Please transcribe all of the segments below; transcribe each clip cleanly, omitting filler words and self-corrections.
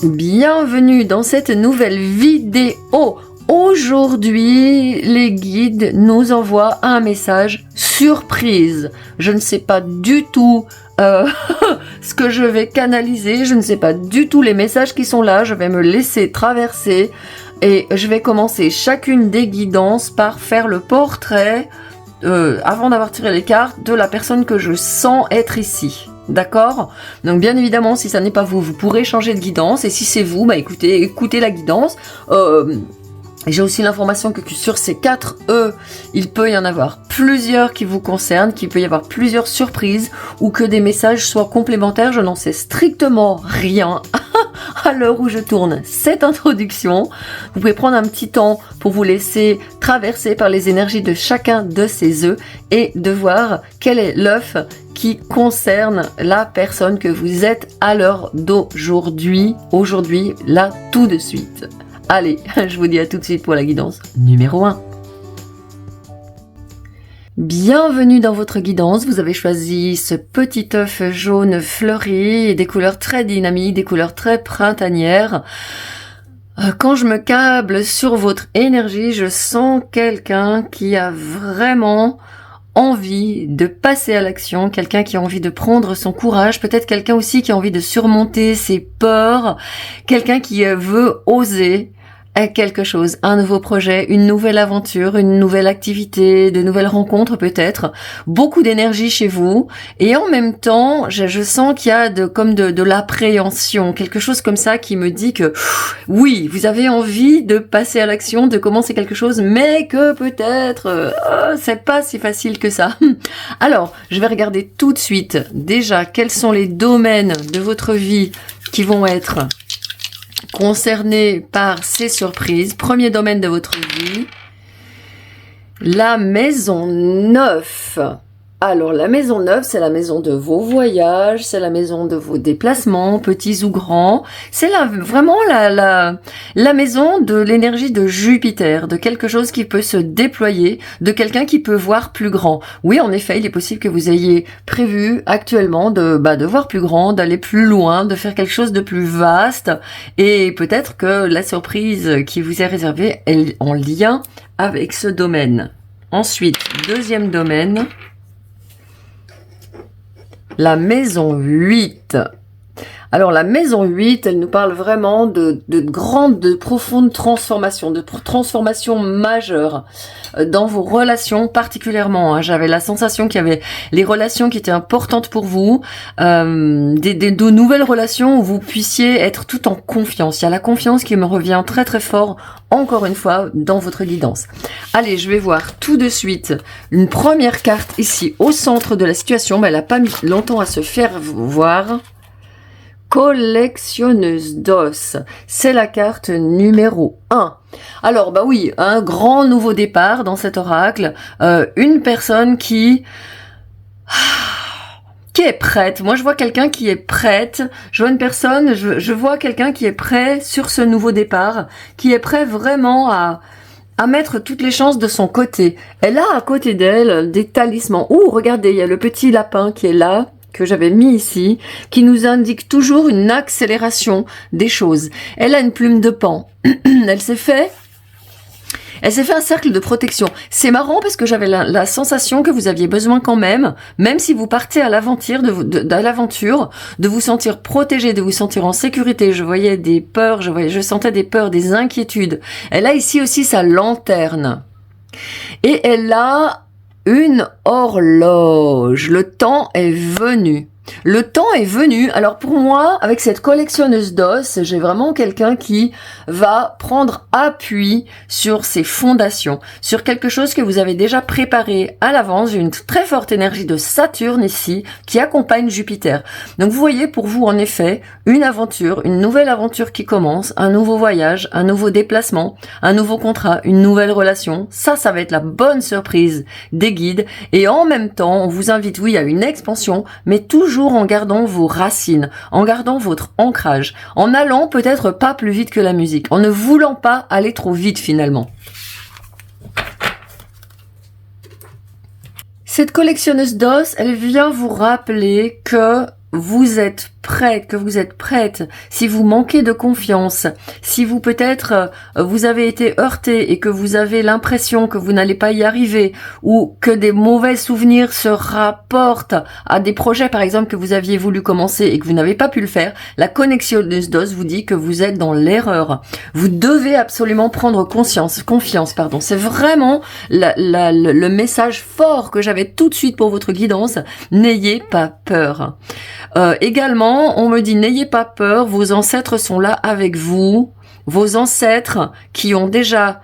Bienvenue dans cette nouvelle vidéo. Aujourd'hui, les guides nous envoient un message surprise. Je ne sais pas du tout ce que je vais canaliser, je ne sais pas du tout les messages qui sont là, je vais me laisser traverser et je vais commencer chacune des guidances par faire le portrait, avant d'avoir tiré les cartes, de la personne que je sens être ici. D'accord? Donc bien évidemment, si ça n'est pas vous, vous pourrez changer de guidance. Et si c'est vous, bah écoutez la guidance. J'ai aussi l'information que sur ces 4 il peut y en avoir plusieurs qui vous concernent, qu'il peut y avoir plusieurs surprises ou que des messages soient complémentaires. Je n'en sais strictement rien à l'heure où je tourne cette introduction. Vous pouvez prendre un petit temps pour vous laisser traverser par les énergies de chacun de ces œufs et de voir quel est l'œuf qui concerne la personne que vous êtes à l'heure d'aujourd'hui, là, tout de suite. Allez, je vous dis à tout de suite pour la guidance numéro 1. Bienvenue dans votre guidance, vous avez choisi ce petit œuf jaune fleuri et des couleurs très dynamiques, des couleurs très printanières. Quand je me câble sur votre énergie, je sens quelqu'un qui a vraiment envie de passer à l'action, quelqu'un qui a envie de prendre son courage, peut-être quelqu'un aussi qui a envie de surmonter ses peurs, quelqu'un qui veut oser quelque chose, un nouveau projet, une nouvelle aventure, une nouvelle activité, de nouvelles rencontres peut-être, beaucoup d'énergie chez vous et en même temps je sens qu'il y a de l'appréhension, quelque chose comme ça qui me dit que oui, vous avez envie de passer à l'action, de commencer quelque chose, mais que peut-être c'est pas si facile que ça. Alors, je vais regarder tout de suite déjà quels sont les domaines de votre vie qui vont être concernés par ces surprises. Premier domaine de votre vie, la maison 9. Alors, la maison 9, c'est la maison de vos voyages, c'est la maison de vos déplacements, petits ou grands. C'est vraiment la maison de l'énergie de Jupiter, de quelque chose qui peut se déployer, de quelqu'un qui peut voir plus grand. Oui, en effet, il est possible que vous ayez prévu actuellement de voir plus grand, d'aller plus loin, de faire quelque chose de plus vaste. Et peut-être que la surprise qui vous est réservée est en lien avec ce domaine. Ensuite, deuxième domaine. La maison 8. Alors la maison 8, elle nous parle vraiment de profondes transformations, de transformations majeures dans vos relations particulièrement. J'avais la sensation qu'il y avait les relations qui étaient importantes pour vous, de nouvelles relations où vous puissiez être tout en confiance. Il y a la confiance qui me revient très très fort, encore une fois, dans votre guidance. Allez, je vais voir tout de suite une première carte ici au centre de la situation. Mais elle n'a pas mis longtemps à se faire voir. Collectionneuse d'os, c'est la carte numéro 1. Alors bah oui, un grand nouveau départ dans cet oracle, une personne qui est prête. Moi je vois quelqu'un qui est prête, je vois une personne, je vois quelqu'un qui est prêt sur ce nouveau départ, qui est prêt vraiment à mettre toutes les chances de son côté. Elle a à côté d'elle des talismans. Ouh, regardez, il y a le petit lapin qui est là, que j'avais mis ici, qui nous indique toujours une accélération des choses. Elle a une plume de pan. Elle s'est fait un cercle de protection. C'est marrant parce que j'avais la sensation que vous aviez besoin quand même si vous partez à l'aventure, de vous sentir protégé, de vous sentir en sécurité. Je voyais des peurs, je sentais des peurs, des inquiétudes. Elle a ici aussi sa lanterne. Et elle a une horloge. Le temps est venu. Le temps est venu. Alors pour moi, avec cette collectionneuse d'os, j'ai vraiment quelqu'un qui va prendre appui sur ses fondations, sur quelque chose que vous avez déjà préparé à l'avance. J'ai une très forte énergie de Saturne ici qui accompagne Jupiter. Donc vous voyez pour vous en effet une aventure, une nouvelle aventure qui commence, un nouveau voyage, un nouveau déplacement, un nouveau contrat, une nouvelle relation. Ça va être la bonne surprise des guides. Et en même temps, on vous invite, oui, à une expansion, mais toujours en gardant vos racines, en gardant votre ancrage, en allant peut-être pas plus vite que la musique, en ne voulant pas aller trop vite finalement. Cette collectionneuse d'os, elle vient vous rappeler que vous êtes prête, que vous êtes prête, si vous manquez de confiance, si vous peut-être vous avez été heurté et que vous avez l'impression que vous n'allez pas y arriver ou que des mauvais souvenirs se rapportent à des projets par exemple que vous aviez voulu commencer et que vous n'avez pas pu le faire, la connexionneuse vous dit que vous êtes dans l'erreur. Vous devez absolument prendre confiance, pardon. C'est vraiment le message fort que j'avais tout de suite pour votre guidance. N'ayez pas peur. Également, on me dit n'ayez pas peur, vos ancêtres sont là avec vous, vos ancêtres qui ont déjà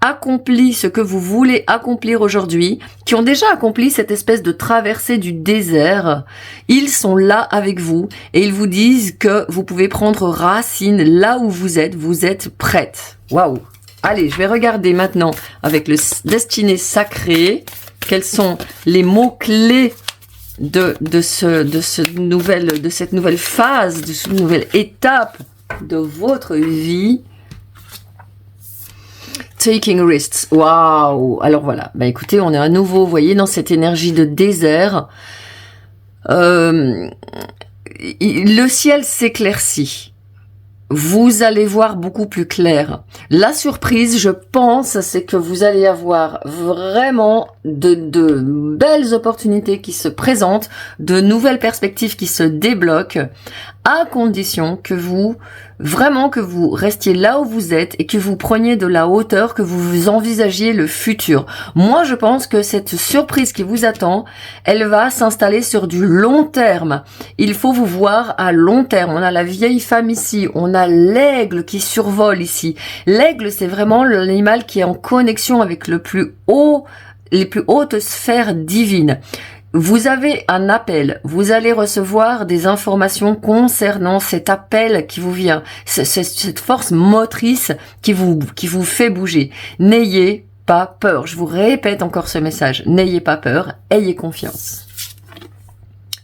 accompli ce que vous voulez accomplir aujourd'hui, qui ont déjà accompli cette espèce de traversée du désert, ils sont là avec vous et ils vous disent que vous pouvez prendre racine là où vous êtes prête. Waouh! Allez, je vais regarder maintenant avec le Destinée Sacrée, quels sont les mots-clés de cette nouvelle phase, de cette nouvelle étape de votre vie. Taking risks. Waouh. Alors voilà. Bah écoutez, on est à nouveau, vous voyez, dans cette énergie de désert. Le ciel s'éclaircit. Vous allez voir beaucoup plus clair. La surprise, je pense, c'est que vous allez avoir vraiment de belles opportunités qui se présentent, de nouvelles perspectives qui se débloquent, à condition que vous restiez là où vous êtes et que vous preniez de la hauteur, que vous envisagiez le futur. Moi, je pense que cette surprise qui vous attend, elle va s'installer sur du long terme. Il faut vous voir à long terme. On a la vieille femme ici, on a l'aigle qui survole ici. L'aigle, c'est vraiment l'animal qui est en connexion avec les plus hautes sphères divines. Vous avez un appel, vous allez recevoir des informations concernant cet appel qui vous vient, cette force motrice qui vous fait bouger. N'ayez pas peur, je vous répète encore ce message, n'ayez pas peur, ayez confiance.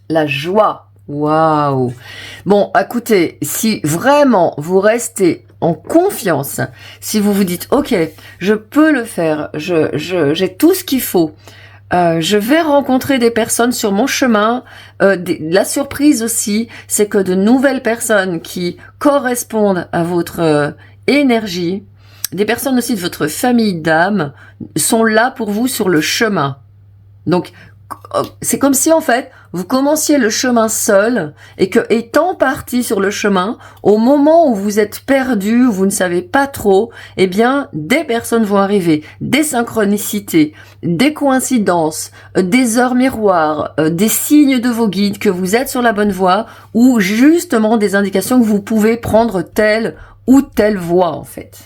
La joie, waouh. Bon, écoutez, si vraiment vous restez en confiance, si vous vous dites, ok, je peux le faire, j'ai tout ce qu'il faut, je vais rencontrer des personnes sur mon chemin. La surprise aussi, c'est que de nouvelles personnes qui correspondent à votre énergie, des personnes aussi de votre famille d'âme, sont là pour vous sur le chemin. Donc, c'est comme si en fait, vous commenciez le chemin seul et que, étant parti sur le chemin, au moment où vous êtes perdu, où vous ne savez pas trop, eh bien, des personnes vont arriver, des synchronicités, des coïncidences, des heures miroirs, des signes de vos guides que vous êtes sur la bonne voie ou justement des indications que vous pouvez prendre telle ou telle voie en fait.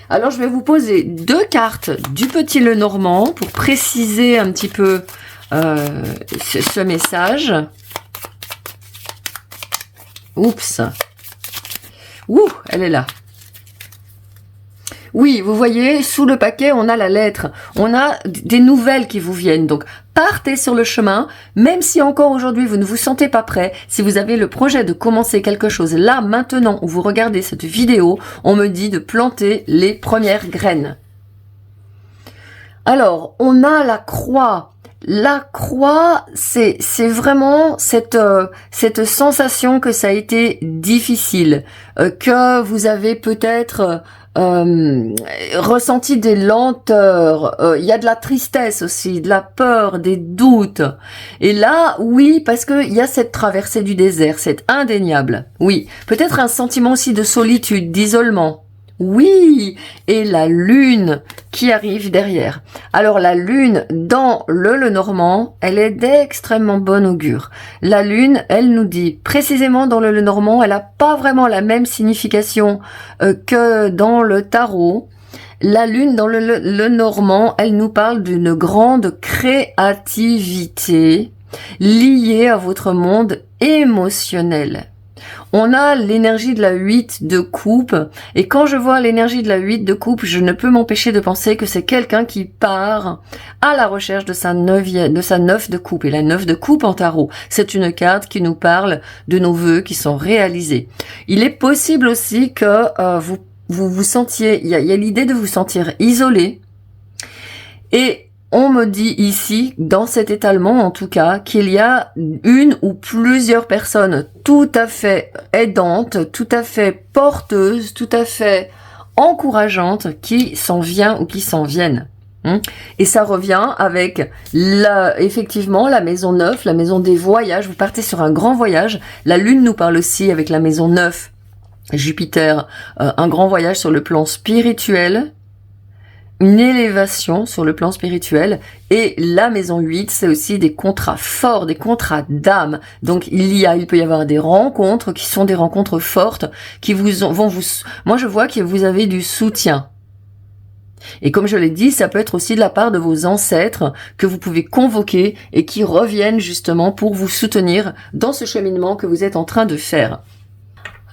Alors, je vais vous poser 2 cartes du Petit Lenormand pour préciser un petit peu ce message. Oups. Ouh, elle est là. Oui, vous voyez, sous le paquet, on a la lettre. On a des nouvelles qui vous viennent. Donc, partez sur le chemin, même si encore aujourd'hui vous ne vous sentez pas prêt. Si vous avez le projet de commencer quelque chose là, maintenant, où vous regardez cette vidéo, on me dit de planter les premières graines. Alors, on a la croix. La croix, c'est vraiment cette sensation que ça a été difficile, que vous avez peut-être ressenti des lenteurs, il y a de la tristesse aussi, de la peur, des doutes. Et là, oui, parce que il y a cette traversée du désert, c'est indéniable. Oui, peut-être un sentiment aussi de solitude, d'isolement. Oui, et la lune qui arrive derrière. Alors la lune dans le Lenormand, elle est d'extrêmement bon augure. La lune, elle nous dit précisément dans le Lenormand, elle a pas vraiment la même signification que dans le tarot. La lune dans le Lenormand, elle nous parle d'une grande créativité liée à votre monde émotionnel. On a l'énergie de la 8 de coupe, et quand je vois l'énergie de la 8 de coupe, je ne peux m'empêcher de penser que c'est quelqu'un qui part à la recherche de sa 9 de coupe. Et la 9 de coupe en tarot, c'est une carte qui nous parle de nos vœux qui sont réalisés. Il est possible aussi que vous sentiez, il y a l'idée de vous sentir isolé, et on me dit ici, dans cet étalement en tout cas, qu'il y a une ou plusieurs personnes tout à fait aidantes, tout à fait porteuses, tout à fait encourageantes qui s'en viennent ou qui s'en viennent. Et ça revient avec effectivement la maison 9, la maison des voyages. Vous partez sur un grand voyage. La lune nous parle aussi avec la maison 9, Jupiter, un grand voyage sur le plan spirituel, une élévation sur le plan spirituel. Et la maison 8, c'est aussi des contrats forts, des contrats d'âme. Donc il peut y avoir des rencontres qui sont des rencontres fortes qui moi je vois que vous avez du soutien. Et comme je l'ai dit, ça peut être aussi de la part de vos ancêtres que vous pouvez convoquer et qui reviennent justement pour vous soutenir dans ce cheminement que vous êtes en train de faire.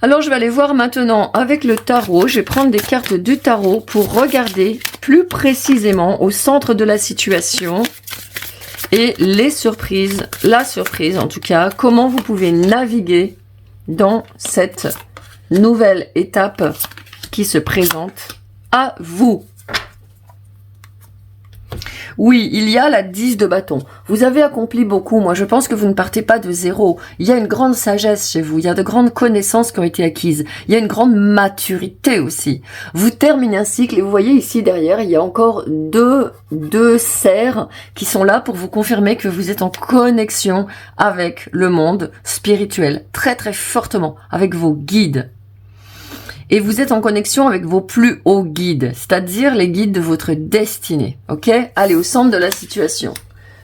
Alors je vais aller voir maintenant avec le tarot. Je vais prendre des cartes du tarot pour regarder plus précisément au centre de la situation et les surprises, la surprise en tout cas, comment vous pouvez naviguer dans cette nouvelle étape qui se présente à vous. Oui, il y a la 10 de bâton. Vous avez accompli beaucoup. Moi, je pense que vous ne partez pas de zéro. Il y a une grande sagesse chez vous. Il y a de grandes connaissances qui ont été acquises. Il y a une grande maturité aussi. Vous terminez un cycle et vous voyez ici derrière, il y a encore deux cerfs qui sont là pour vous confirmer que vous êtes en connexion avec le monde spirituel. Très, très fortement. Avec vos guides. Et vous êtes en connexion avec vos plus hauts guides, c'est-à-dire les guides de votre destinée, ok? Allez, au centre de la situation.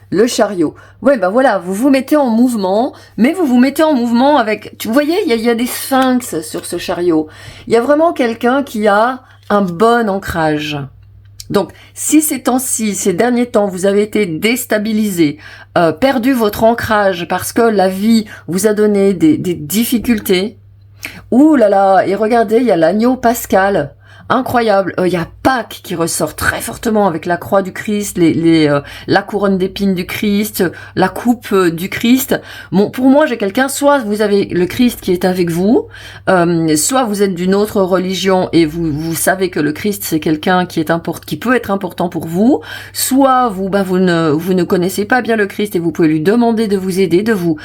Le chariot. Ouais, ben voilà, vous vous mettez en mouvement, mais vous vous mettez en mouvement avec... Vous voyez, il y a des sphinx sur ce chariot. Il y a vraiment quelqu'un qui a un bon ancrage. Donc, si ces temps-ci, ces derniers temps, vous avez été déstabilisé, perdu votre ancrage parce que la vie vous a donné des difficultés, ouh là là, et regardez, il y a l'agneau pascal, incroyable. Il y a Pâques qui ressort très fortement avec la croix du Christ, la couronne d'épines du Christ, la coupe du Christ. Bon, pour moi, j'ai quelqu'un, soit vous avez le Christ qui est avec vous, soit vous êtes d'une autre religion et vous savez que le Christ c'est quelqu'un qui peut être important pour vous, soit vous ne connaissez pas bien le Christ et vous pouvez lui demander de vous aider, de vous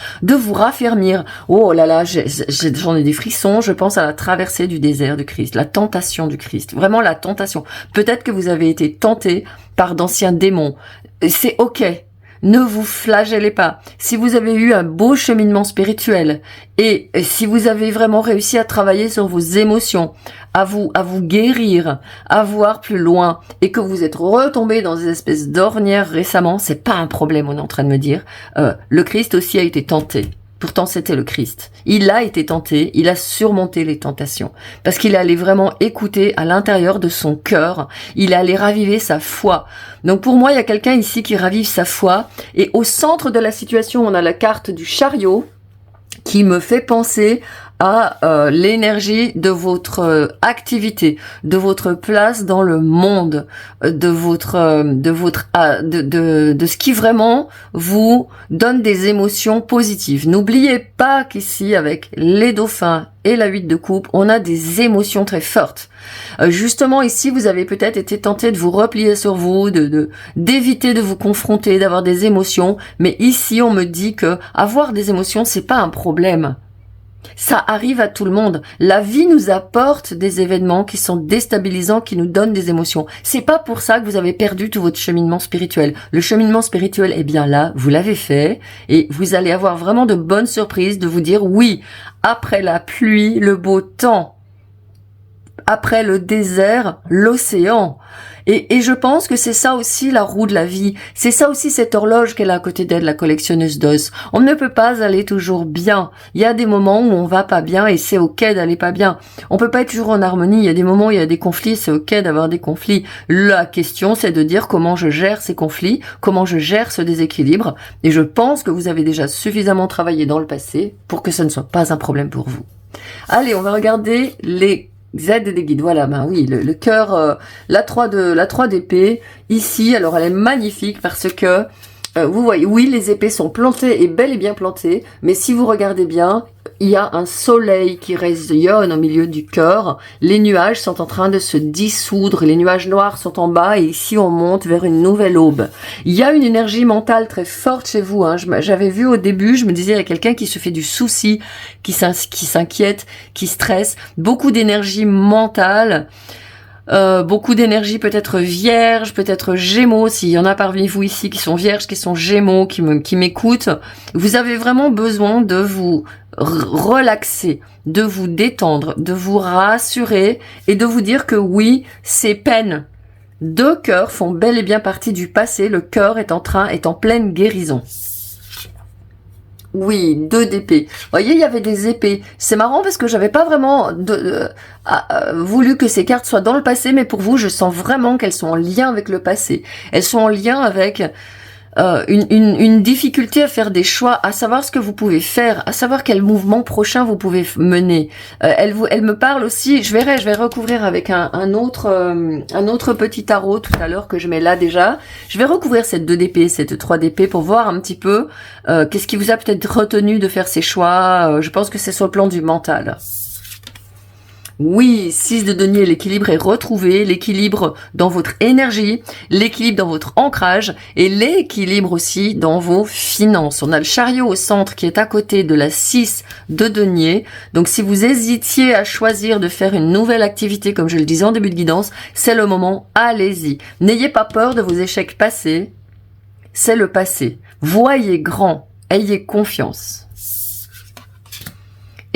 raffermir. Oh là là, j'en ai des frissons. Je pense à la traversée du désert du Christ, la tentation du Christ, vraiment la tentation. Peut-être que vous avez été tenté par d'anciens démons. C'est ok. Ne vous flagellez pas. Si vous avez eu un beau cheminement spirituel et si vous avez vraiment réussi à travailler sur vos émotions, à vous guérir, à voir plus loin et que vous êtes retombé dans des espèces d'ornières récemment, c'est pas un problème, on est en train de me dire. Le Christ aussi a été tenté. Pourtant, c'était le Christ. Il a été tenté, il a surmonté les tentations. Parce qu'il allait vraiment écouter à l'intérieur de son cœur. Il allait raviver sa foi. Donc pour moi, il y a quelqu'un ici qui ravive sa foi. Et au centre de la situation, on a la carte du chariot qui me fait penser à l'énergie de votre activité, de votre place dans le monde, de ce qui vraiment vous donne des émotions positives. N'oubliez pas qu'ici, avec les dauphins et la 8 de coupe, on a des émotions très fortes. Justement, ici, vous avez peut-être été tenté de vous replier sur vous, d'éviter de vous confronter, d'avoir des émotions. Mais ici, on me dit que avoir des émotions, c'est pas un problème. Ça arrive à tout le monde. La vie nous apporte des événements qui sont déstabilisants, qui nous donnent des émotions. C'est pas pour ça que vous avez perdu tout votre cheminement spirituel. Le cheminement spirituel est bien là, vous l'avez fait, et vous allez avoir vraiment de bonnes surprises de vous dire oui, après la pluie, le beau temps, après le désert, l'océan. Et je pense que c'est ça aussi la roue de la vie. C'est ça aussi cette horloge qu'elle a à côté d'elle, la collectionneuse d'os. On ne peut pas aller toujours bien. Il y a des moments où on va pas bien et c'est ok d'aller pas bien. On peut pas être toujours en harmonie. Il y a des moments où il y a des conflits, c'est ok d'avoir des conflits. La question, c'est de dire comment je gère ces conflits, comment je gère ce déséquilibre. Et je pense que vous avez déjà suffisamment travaillé dans le passé pour que ce ne soit pas un problème pour vous. Allez, on va regarder les Z des guides, voilà, ben oui, le cœur, la 3 d'épée, ici, alors elle est magnifique parce que Vous voyez, oui, les épées sont plantées et bel et bien plantées, mais si vous regardez bien, il y a un soleil qui rayonne au milieu du cœur. Les nuages sont en train de se dissoudre, les nuages noirs sont en bas et ici on monte vers une nouvelle aube. Il y a une énergie mentale très forte chez vous. J'avais vu au début, je me disais, il y a quelqu'un qui se fait du souci, qui s'inquiète, qui stresse, beaucoup d'énergie mentale. Beaucoup d'énergie, peut-être vierge, peut-être gémeaux, s'il y en a parmi vous ici qui sont vierges, qui sont gémeaux, qui m'écoutent. Vous avez vraiment besoin de vous relaxer, de vous détendre, de vous rassurer et de vous dire que oui, ces peines de cœur font bel et bien partie du passé. Le cœur est en pleine guérison. Oui, 2 d'épée. Vous voyez, il y avait des épées. C'est marrant parce que j'avais pas vraiment voulu que ces cartes soient dans le passé, mais pour vous, je sens vraiment qu'elles sont en lien avec le passé. Elles sont en lien avec une difficulté à faire des choix, à savoir ce que vous pouvez faire, à savoir quel mouvement prochain vous pouvez mener. Elle me parle aussi, je vais recouvrir avec un autre petit tarot tout à l'heure que je mets là déjà. Je vais recouvrir cette 2 d'épée, cette 3 d'épée pour voir un petit peu qu'est-ce qui vous a peut-être retenu de faire ces choix. Je pense que c'est sur le plan du mental. Oui, 6 de denier, l'équilibre est retrouvé, l'équilibre dans votre énergie, l'équilibre dans votre ancrage et l'équilibre aussi dans vos finances. On a le chariot au centre qui est à côté de la 6 de denier. Donc si vous hésitiez à choisir de faire une nouvelle activité, comme je le disais en début de guidance, c'est le moment, allez-y. N'ayez pas peur de vos échecs passés, c'est le passé. Voyez grand, ayez confiance.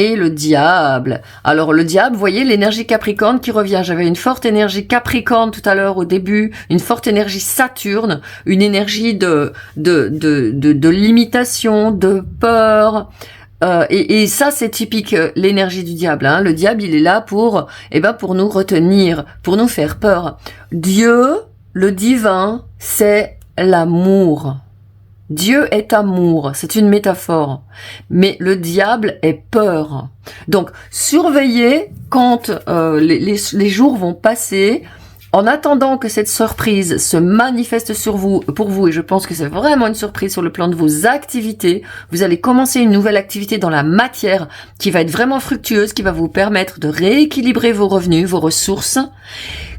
Et le diable. Alors le diable, vous voyez l'énergie Capricorne qui revient. J'avais une forte énergie Capricorne tout à l'heure au début, une forte énergie Saturne, une énergie de limitation, de peur. Et ça c'est typique l'énergie du diable. Hein. Le diable il est là pour nous retenir, pour nous faire peur. Dieu, le divin, c'est l'amour. Dieu est amour, c'est une métaphore, mais le diable est peur. Donc, surveillez quand les jours vont passer, en attendant que cette surprise se manifeste pour vous, et je pense que c'est vraiment une surprise sur le plan de vos activités. Vous allez commencer une nouvelle activité dans la matière qui va être vraiment fructueuse, qui va vous permettre de rééquilibrer vos revenus, vos ressources.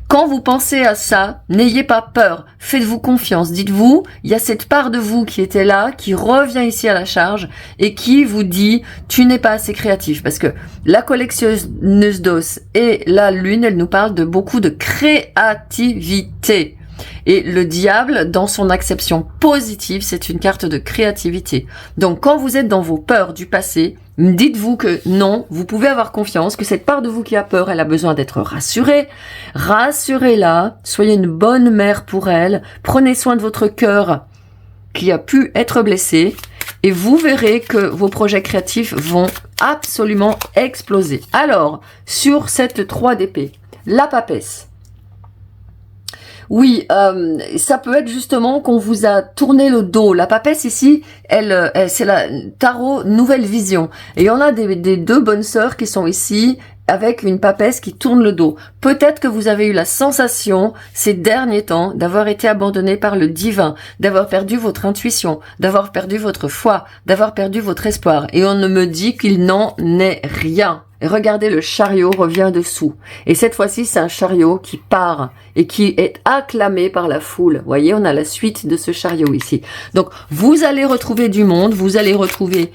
Quand vous pensez à ça, n'ayez pas peur, faites-vous confiance, dites-vous, il y a cette part de vous qui était là, qui revient ici à la charge et qui vous dit, tu n'es pas assez créatif. Parce que la collectionneuse d'os et la lune, elle nous parle de beaucoup de créativité. Et le diable, dans son acception positive, c'est une carte de créativité. Donc quand vous êtes dans vos peurs du passé, dites-vous que non, vous pouvez avoir confiance, que cette part de vous qui a peur, elle a besoin d'être rassurée. Rassurez-la, soyez une bonne mère pour elle, prenez soin de votre cœur qui a pu être blessé et vous verrez que vos projets créatifs vont absolument exploser. Alors, sur cette 3 d'épée, la papesse. Oui, ça peut être justement qu'on vous a tourné le dos. La papesse ici, elle c'est la tarot nouvelle vision. Et on a des 2 bonnes sœurs qui sont ici avec une papesse qui tourne le dos. Peut-être que vous avez eu la sensation ces derniers temps d'avoir été abandonné par le divin, d'avoir perdu votre intuition, d'avoir perdu votre foi, d'avoir perdu votre espoir. Et on me dit qu'il n'en est rien. Et regardez, le chariot revient dessous. Et cette fois-ci, c'est un chariot qui part et qui est acclamé par la foule. Vous voyez, on a la suite de ce chariot ici. Donc, vous allez retrouver du monde, vous allez retrouver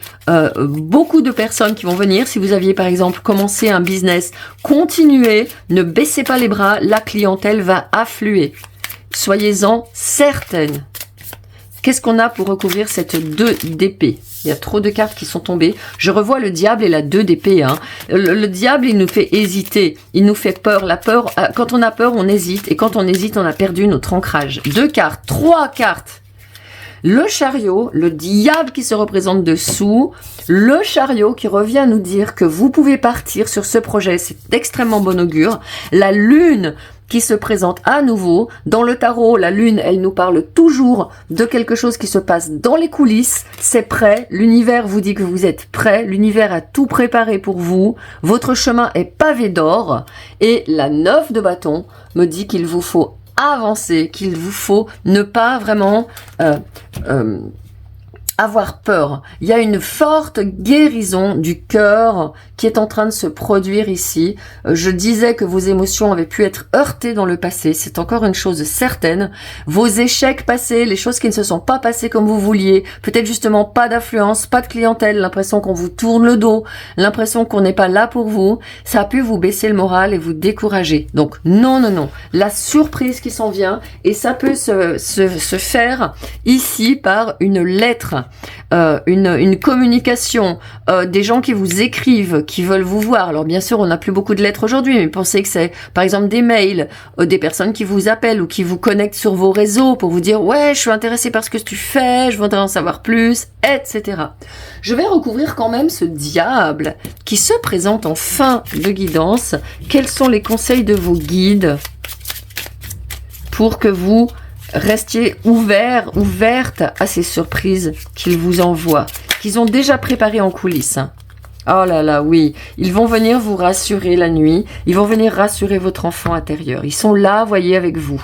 beaucoup de personnes qui vont venir. Si vous aviez, par exemple, commencé un business, continuez, ne baissez pas les bras, la clientèle va affluer. Soyez-en certaines. Qu'est-ce qu'on a pour recouvrir cette 2 d'épée? Il y a trop de cartes qui sont tombées. Je revois le diable et la 2 d'épée. Hein. Le diable, il nous fait hésiter. Il nous fait peur. La peur, quand on a peur, on hésite. Et quand on hésite, on a perdu notre ancrage. 2 cartes, 3 cartes. Le chariot, le diable qui se représente dessous. Le chariot qui revient nous dire que vous pouvez partir sur ce projet. C'est d'extrêmement bon augure. La lune qui se présente à nouveau. Dans le tarot, la lune, elle nous parle toujours de quelque chose qui se passe dans les coulisses. C'est prêt. L'univers vous dit que vous êtes prêt. L'univers a tout préparé pour vous. Votre chemin est pavé d'or. Et la 9 de bâton me dit qu'il vous faut avancer, qu'il vous faut ne pas vraiment avoir peur. Il y a une forte guérison du cœur qui est en train de se produire ici. Je disais que vos émotions avaient pu être heurtées dans le passé. C'est encore une chose certaine. Vos échecs passés, les choses qui ne se sont pas passées comme vous vouliez, peut-être justement pas d'affluence, pas de clientèle, l'impression qu'on vous tourne le dos, l'impression qu'on n'est pas là pour vous, ça a pu vous baisser le moral et vous décourager. Donc non, non, non. La surprise qui s'en vient, et ça peut se faire ici par une lettre. Une communication, des gens qui vous écrivent, qui veulent vous voir. Alors bien sûr, on n'a plus beaucoup de lettres aujourd'hui, mais pensez que c'est par exemple des mails, des personnes qui vous appellent ou qui vous connectent sur vos réseaux pour vous dire « Ouais, je suis intéressé par ce que tu fais, je voudrais en savoir plus », etc. Je vais recouvrir quand même ce diable qui se présente en fin de guidance. Quels sont les conseils de vos guides pour que vous restiez ouverte à ces surprises qu'ils vous envoient, qu'ils ont déjà préparées en coulisses. Oh là là, oui. Ils vont venir vous rassurer la nuit. Ils vont venir rassurer votre enfant intérieur. Ils sont là, voyez, avec vous.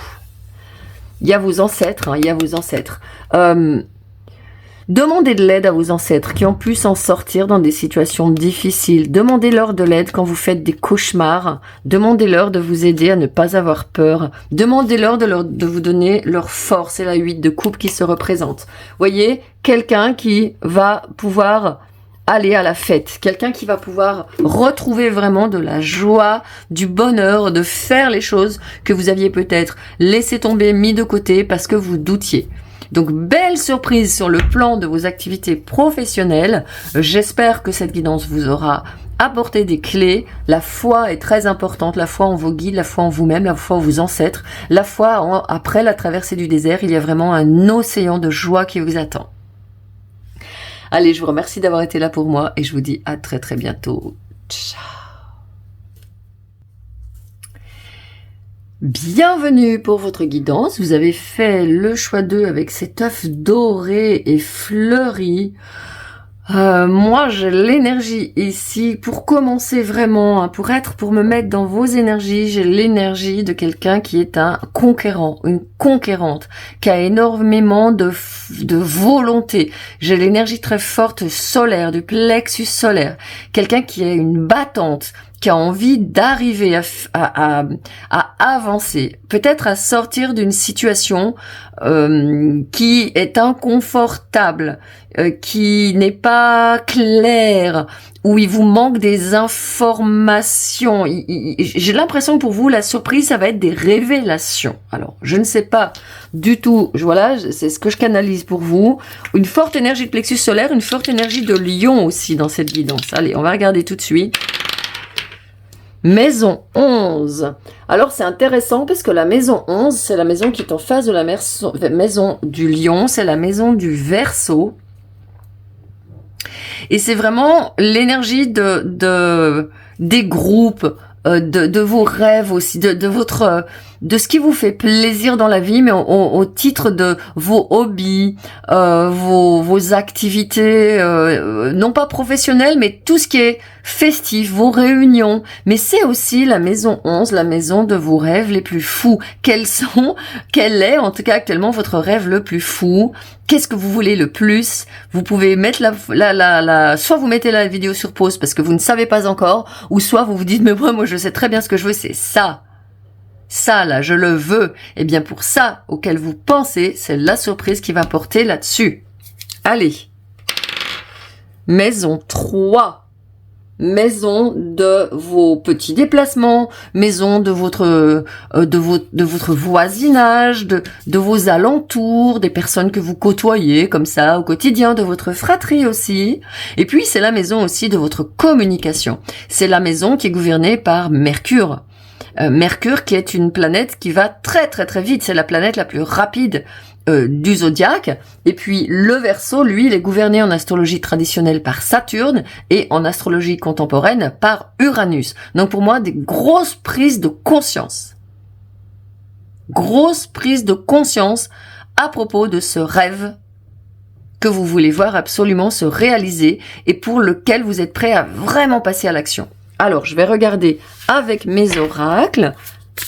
Il y a vos ancêtres, il y a vos ancêtres. Demandez de l'aide à vos ancêtres qui ont pu s'en sortir dans des situations difficiles. Demandez-leur de l'aide quand vous faites des cauchemars. Demandez-leur de vous aider à ne pas avoir peur. Demandez-leur de vous donner leur force. C'est la 8 de coupe qui se représente. Voyez, quelqu'un qui va pouvoir aller à la fête. Quelqu'un qui va pouvoir retrouver vraiment de la joie, du bonheur, de faire les choses que vous aviez peut-être laissé tomber, mis de côté parce que vous doutiez. Donc, belle surprise sur le plan de vos activités professionnelles. J'espère que cette guidance vous aura apporté des clés. La foi est très importante, la foi en vos guides, la foi en vous-même, la foi en vos ancêtres. La foi après la traversée du désert, il y a vraiment un océan de joie qui vous attend. Allez, je vous remercie d'avoir été là pour moi et je vous dis à très très bientôt. Ciao. Bienvenue pour votre guidance. Vous avez fait le choix 2 avec cet œuf doré et fleuri. Moi, j'ai l'énergie ici pour commencer vraiment, pour me mettre dans vos énergies. J'ai l'énergie de quelqu'un qui est un conquérant, une conquérante, qui a énormément de volonté. J'ai l'énergie très forte solaire, du plexus solaire. Quelqu'un qui est une battante, qui a envie d'arriver à avancer, peut-être à sortir d'une situation qui est inconfortable, qui n'est pas claire, où il vous manque des informations. J'ai l'impression que pour vous, la surprise, ça va être des révélations. Alors, je ne sais pas du tout. Voilà, c'est ce que je canalise pour vous. Une forte énergie de plexus solaire, une forte énergie de lion aussi dans cette guidance. Allez, on va regarder tout de suite. Maison 11. Alors c'est intéressant parce que la maison 11, c'est la maison qui est en face de la maison du lion, c'est la maison du Verseau. Et c'est vraiment l'énergie des groupes, de vos rêves aussi, de ce qui vous fait plaisir dans la vie, mais au titre de vos hobbies, vos activités, non pas professionnelles, mais tout ce qui est festif, vos réunions. Mais c'est aussi la maison 11, la maison de vos rêves les plus fous. Quel est en tout cas actuellement votre rêve le plus fou? Qu'est-ce que vous voulez le plus? Vous pouvez mettre soit vous mettez la vidéo sur pause parce que vous ne savez pas encore, ou soit vous vous dites, mais moi je sais très bien ce que je veux, c'est ça. Ça, là, je le veux. Eh bien, pour ça auquel vous pensez, c'est la surprise qui va porter là-dessus. Allez. Maison 3. Maison de vos petits déplacements, maison de votre voisinage, de vos alentours, des personnes que vous côtoyez comme ça au quotidien, de votre fratrie aussi. Et puis c'est la maison aussi de votre communication. C'est la maison qui est gouvernée par Mercure. Mercure qui est une planète qui va très très très vite, c'est la planète la plus rapide du zodiaque. Et puis le Verseau, lui, il est gouverné en astrologie traditionnelle par Saturne et en astrologie contemporaine par Uranus. Donc pour moi, des grosses prises de conscience. Grosse prise de conscience à propos de ce rêve que vous voulez voir absolument se réaliser et pour lequel vous êtes prêt à vraiment passer à l'action. Alors, je vais regarder avec mes oracles.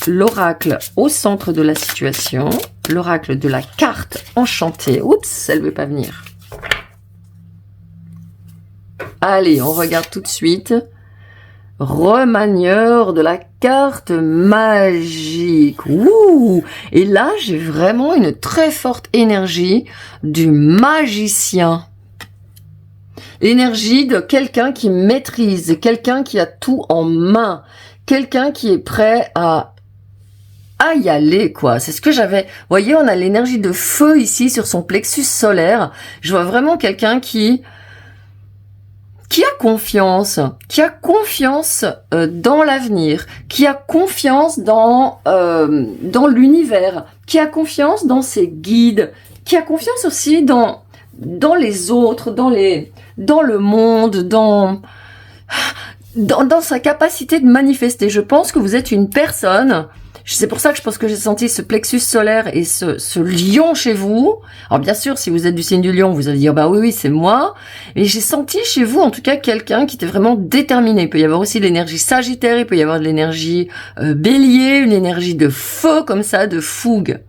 l'oracle au centre de la situation, l'oracle de la carte enchantée. Oups, elle veut pas venir. Allez, on regarde tout de suite. Remanieur de la carte magique. Ouh! Et là, j'ai vraiment une très forte énergie du magicien. Énergie de quelqu'un qui maîtrise, quelqu'un qui a tout en main, quelqu'un qui est prêt à y aller, quoi. C'est ce que j'avais. Vous voyez, on a l'énergie de feu ici sur son plexus solaire. Je vois vraiment quelqu'un qui a confiance dans l'avenir, qui a confiance dans l'univers, qui a confiance dans ses guides, qui a confiance aussi dans les autres, dans le monde, dans sa capacité de manifester. Je pense que vous êtes une personne. C'est pour ça que je pense que j'ai senti ce plexus solaire et ce lion chez vous. Alors bien sûr, si vous êtes du signe du lion, vous allez dire bah oui, c'est moi. Mais j'ai senti chez vous en tout cas quelqu'un qui était vraiment déterminé. Il peut y avoir aussi l'énergie sagittaire, il peut y avoir de l'énergie bélier, une énergie de feu comme ça, de fougue.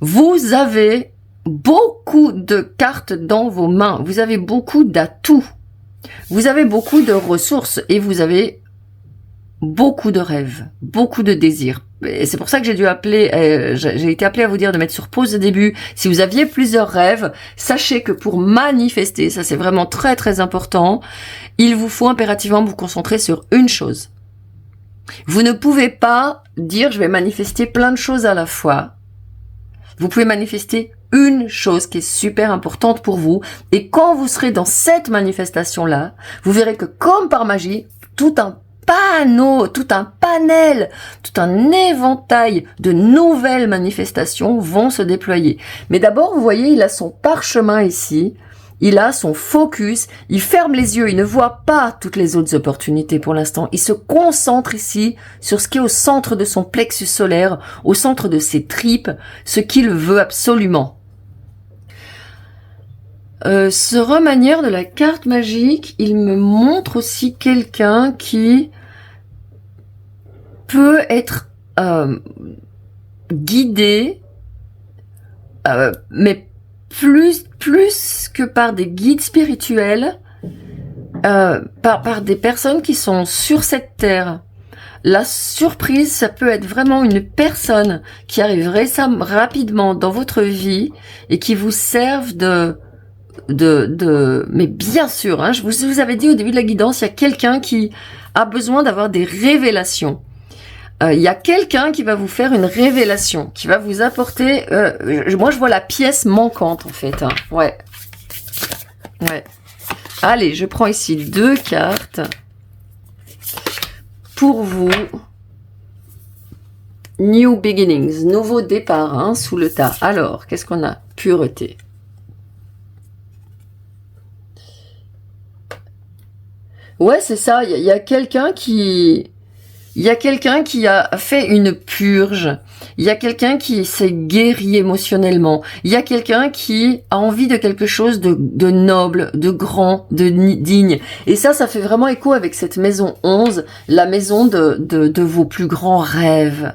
Vous avez beaucoup de cartes dans vos mains. Vous avez beaucoup d'atouts. Vous avez beaucoup de ressources et vous avez beaucoup de rêves, beaucoup de désirs. Et c'est pour ça que j'ai été appelée à vous dire de mettre sur pause au début. Si vous aviez plusieurs rêves, sachez que pour manifester, ça c'est vraiment très très important, il vous faut impérativement vous concentrer sur une chose. Vous ne pouvez pas dire je vais manifester plein de choses à la fois. Vous pouvez manifester une chose qui est super importante pour vous. Et quand vous serez dans cette manifestation-là, vous verrez que comme par magie, tout un panneau, tout un panel, tout un éventail de nouvelles manifestations vont se déployer. Mais d'abord, vous voyez, il a son parchemin ici, il a son focus, il ferme les yeux, il ne voit pas toutes les autres opportunités pour l'instant. Il se concentre ici sur ce qui est au centre de son plexus solaire, au centre de ses tripes, ce qu'il veut absolument. Ce remanieur de la carte magique, il me montre aussi quelqu'un qui peut être guidé, mais plus que par des guides spirituels, par des personnes qui sont sur cette terre. La surprise, ça peut être vraiment une personne qui arrive rapidement dans votre vie et qui vous serve mais bien sûr, hein, je vous avais dit au début de la guidance, il y a quelqu'un qui a besoin d'avoir des révélations. Il y a quelqu'un qui va vous faire une révélation, qui va vous apporter... moi, je vois la pièce manquante, en fait. Hein. Ouais. Allez, je prends ici 2 cartes pour vous. New beginnings, nouveau départ, hein, sous le tas. Alors, qu'est-ce qu'on a? Pureté. Ouais, c'est ça. Il y a quelqu'un qui... Il y a quelqu'un qui a fait une purge. Il y a quelqu'un qui s'est guéri émotionnellement. Il y a quelqu'un qui a envie de quelque chose de noble, de grand, de digne. Et ça fait vraiment écho avec cette maison 11, la maison de vos plus grands rêves,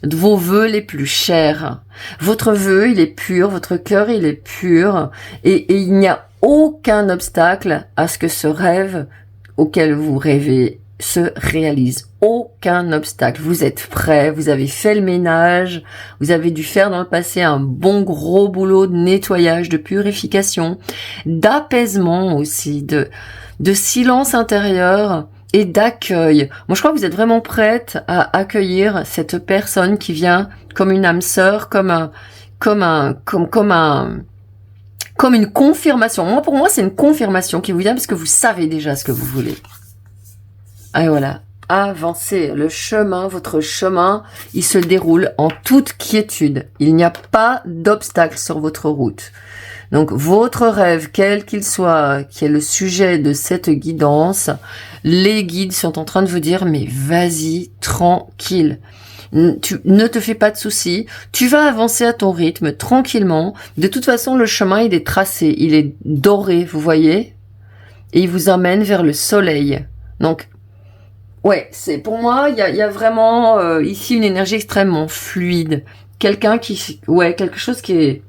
de vos vœux les plus chers. Votre vœu, il est pur, votre cœur, il est pur. Et il n'y a aucun obstacle à ce que ce rêve auquel vous rêvez se réalise. Aucun obstacle. Vous êtes prêts, vous avez fait le ménage, vous avez dû faire dans le passé un bon gros boulot de nettoyage, de purification, d'apaisement aussi, de silence intérieur et d'accueil. Moi, je crois que vous êtes vraiment prête à accueillir cette personne qui vient comme une âme sœur, comme une confirmation. Pour moi, c'est une confirmation qui vous vient parce que vous savez déjà ce que vous voulez. Et voilà, avancez. Le chemin, votre chemin, il se déroule en toute quiétude. Il n'y a pas d'obstacle sur votre route. Donc, votre rêve, quel qu'il soit, qui est le sujet de cette guidance, les guides sont en train de vous dire, mais vas-y, tranquille. Ne te fais pas de soucis. Tu vas avancer à ton rythme, tranquillement. De toute façon, le chemin, il est tracé. Il est doré, vous voyez? Et il vous emmène vers le soleil. Donc, Ouais, c'est pour moi, il y a vraiment ici une énergie extrêmement fluide. Quelqu'un qui, ouais, quelque chose qui est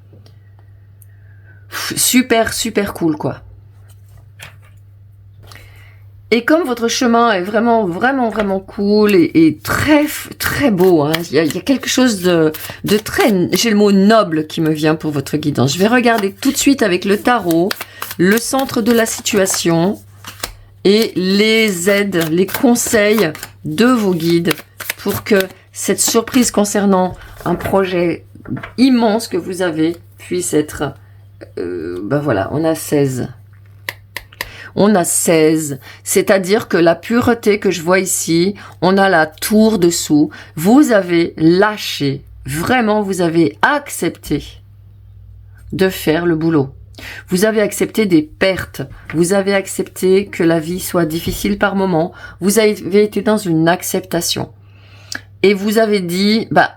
super, super cool, quoi. Et comme votre chemin est vraiment, vraiment, vraiment cool et très, très beau, hein, il y a quelque chose de très, j'ai le mot noble qui me vient pour votre guidance. Je vais regarder tout de suite avec le tarot, le centre de la situation et les aides, les conseils de vos guides pour que cette surprise concernant un projet immense que vous avez puisse être, ben voilà, on a 16. On a 16, c'est-à-dire que la pureté que je vois ici, on a la tour dessous. Vous avez lâché, vraiment vous avez accepté de faire le boulot. Vous avez accepté des pertes, vous avez accepté que la vie soit difficile par moments, vous avez été dans une acceptation. Et vous avez dit, bah,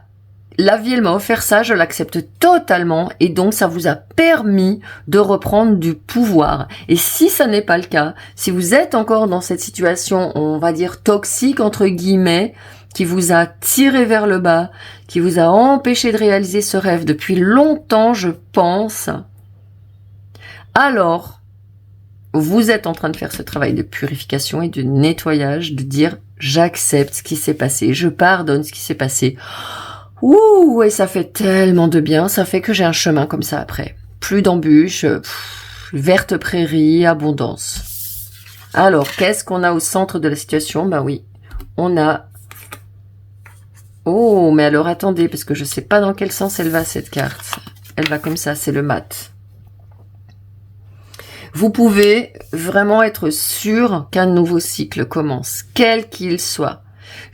la vie, elle m'a offert ça, je l'accepte totalement et donc ça vous a permis de reprendre du pouvoir. Et si ça n'est pas le cas, si vous êtes encore dans cette situation, on va dire toxique entre guillemets, qui vous a tiré vers le bas, qui vous a empêché de réaliser ce rêve depuis longtemps, je pense, alors vous êtes en train de faire ce travail de purification et de nettoyage, de dire j'accepte ce qui s'est passé, je pardonne ce qui s'est passé. Ouh, et ça fait tellement de bien, ça fait que j'ai un chemin comme ça après. Plus d'embûches, verte prairie, abondance. Alors, qu'est-ce qu'on a au centre de la situation? Ben oui, on a... Oh, mais alors attendez, parce que je sais pas dans quel sens elle va cette carte. Elle va comme ça, c'est le mat. Vous pouvez vraiment être sûr qu'un nouveau cycle commence, quel qu'il soit.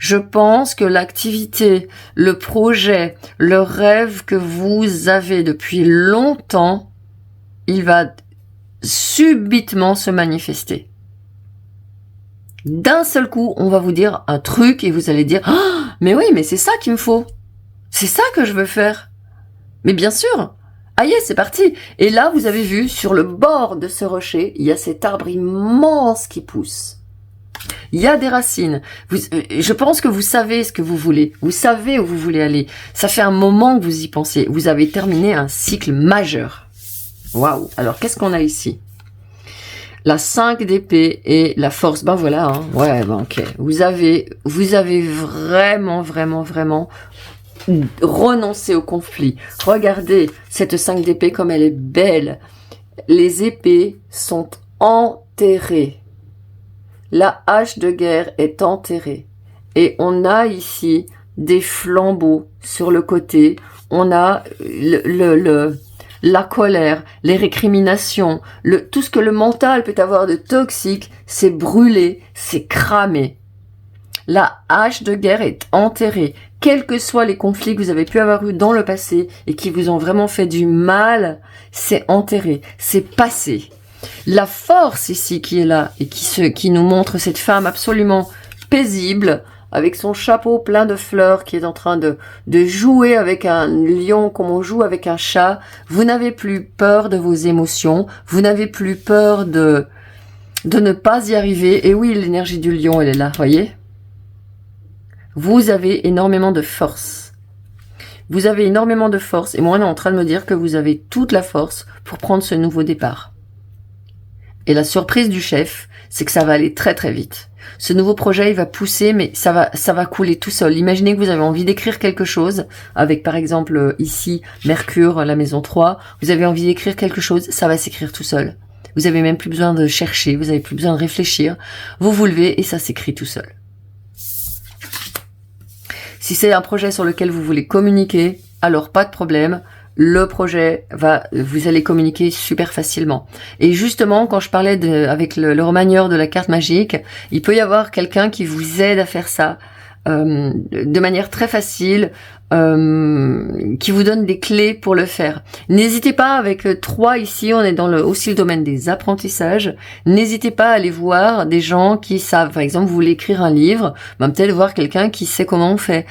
Je pense que l'activité, le projet, le rêve que vous avez depuis longtemps, il va subitement se manifester. D'un seul coup, on va vous dire un truc et vous allez dire oh, « mais oui, mais c'est ça qu'il me faut. C'est ça que je veux faire. » Mais bien sûr, aïe, c'est parti. Et là, vous avez vu, sur le bord de ce rocher, il y a cet arbre immense qui pousse. Il y a des racines. Je pense que vous savez ce que vous voulez. Vous savez où vous voulez aller. Ça fait un moment que vous y pensez. Vous avez terminé un cycle majeur. Waouh. Alors, qu'est-ce qu'on a ici? La 5 d'épée et la force. Ben voilà. Hein. Ouais, ben ok. Vous avez vraiment, vraiment, vraiment renoncé au conflit. Regardez cette 5 d'épée comme elle est belle. Les épées sont enterrées. La hache de guerre est enterrée. Et on a ici des flambeaux sur le côté. On a la colère, les récriminations, tout ce que le mental peut avoir de toxique, c'est brûlé, c'est cramé. La hache de guerre est enterrée. Quels que soient les conflits que vous avez pu avoir eu dans le passé et qui vous ont vraiment fait du mal, c'est enterré, c'est passé. La force ici qui est là et qui nous montre cette femme absolument paisible avec son chapeau plein de fleurs qui est en train de jouer avec un lion comme on joue avec un chat. Vous n'avez plus peur de vos émotions, vous n'avez plus peur de ne pas y arriver. Et oui, l'énergie du lion, elle est là, voyez? Vous avez énormément de force. Vous avez énormément de force et moi on est en train de me dire que vous avez toute la force pour prendre ce nouveau départ. Et la surprise du chef, c'est que ça va aller très très vite. Ce nouveau projet, il va pousser, mais ça va couler tout seul. Imaginez que vous avez envie d'écrire quelque chose, avec par exemple ici, Mercure, la maison 3. Vous avez envie d'écrire quelque chose, ça va s'écrire tout seul. Vous avez même plus besoin de chercher, vous avez plus besoin de réfléchir. Vous vous levez et ça s'écrit tout seul. Si c'est un projet sur lequel vous voulez communiquer, alors pas de problème. Le projet vous allez communiquer super facilement. Et justement, quand je parlais avec le remanieur de la carte magique, il peut y avoir quelqu'un qui vous aide à faire ça de manière très facile, qui vous donne des clés pour le faire. N'hésitez pas, avec 3 ici, on est aussi le domaine des apprentissages, n'hésitez pas à aller voir des gens qui savent. Par exemple, vous voulez écrire un livre, peut-être voir quelqu'un qui sait comment on fait,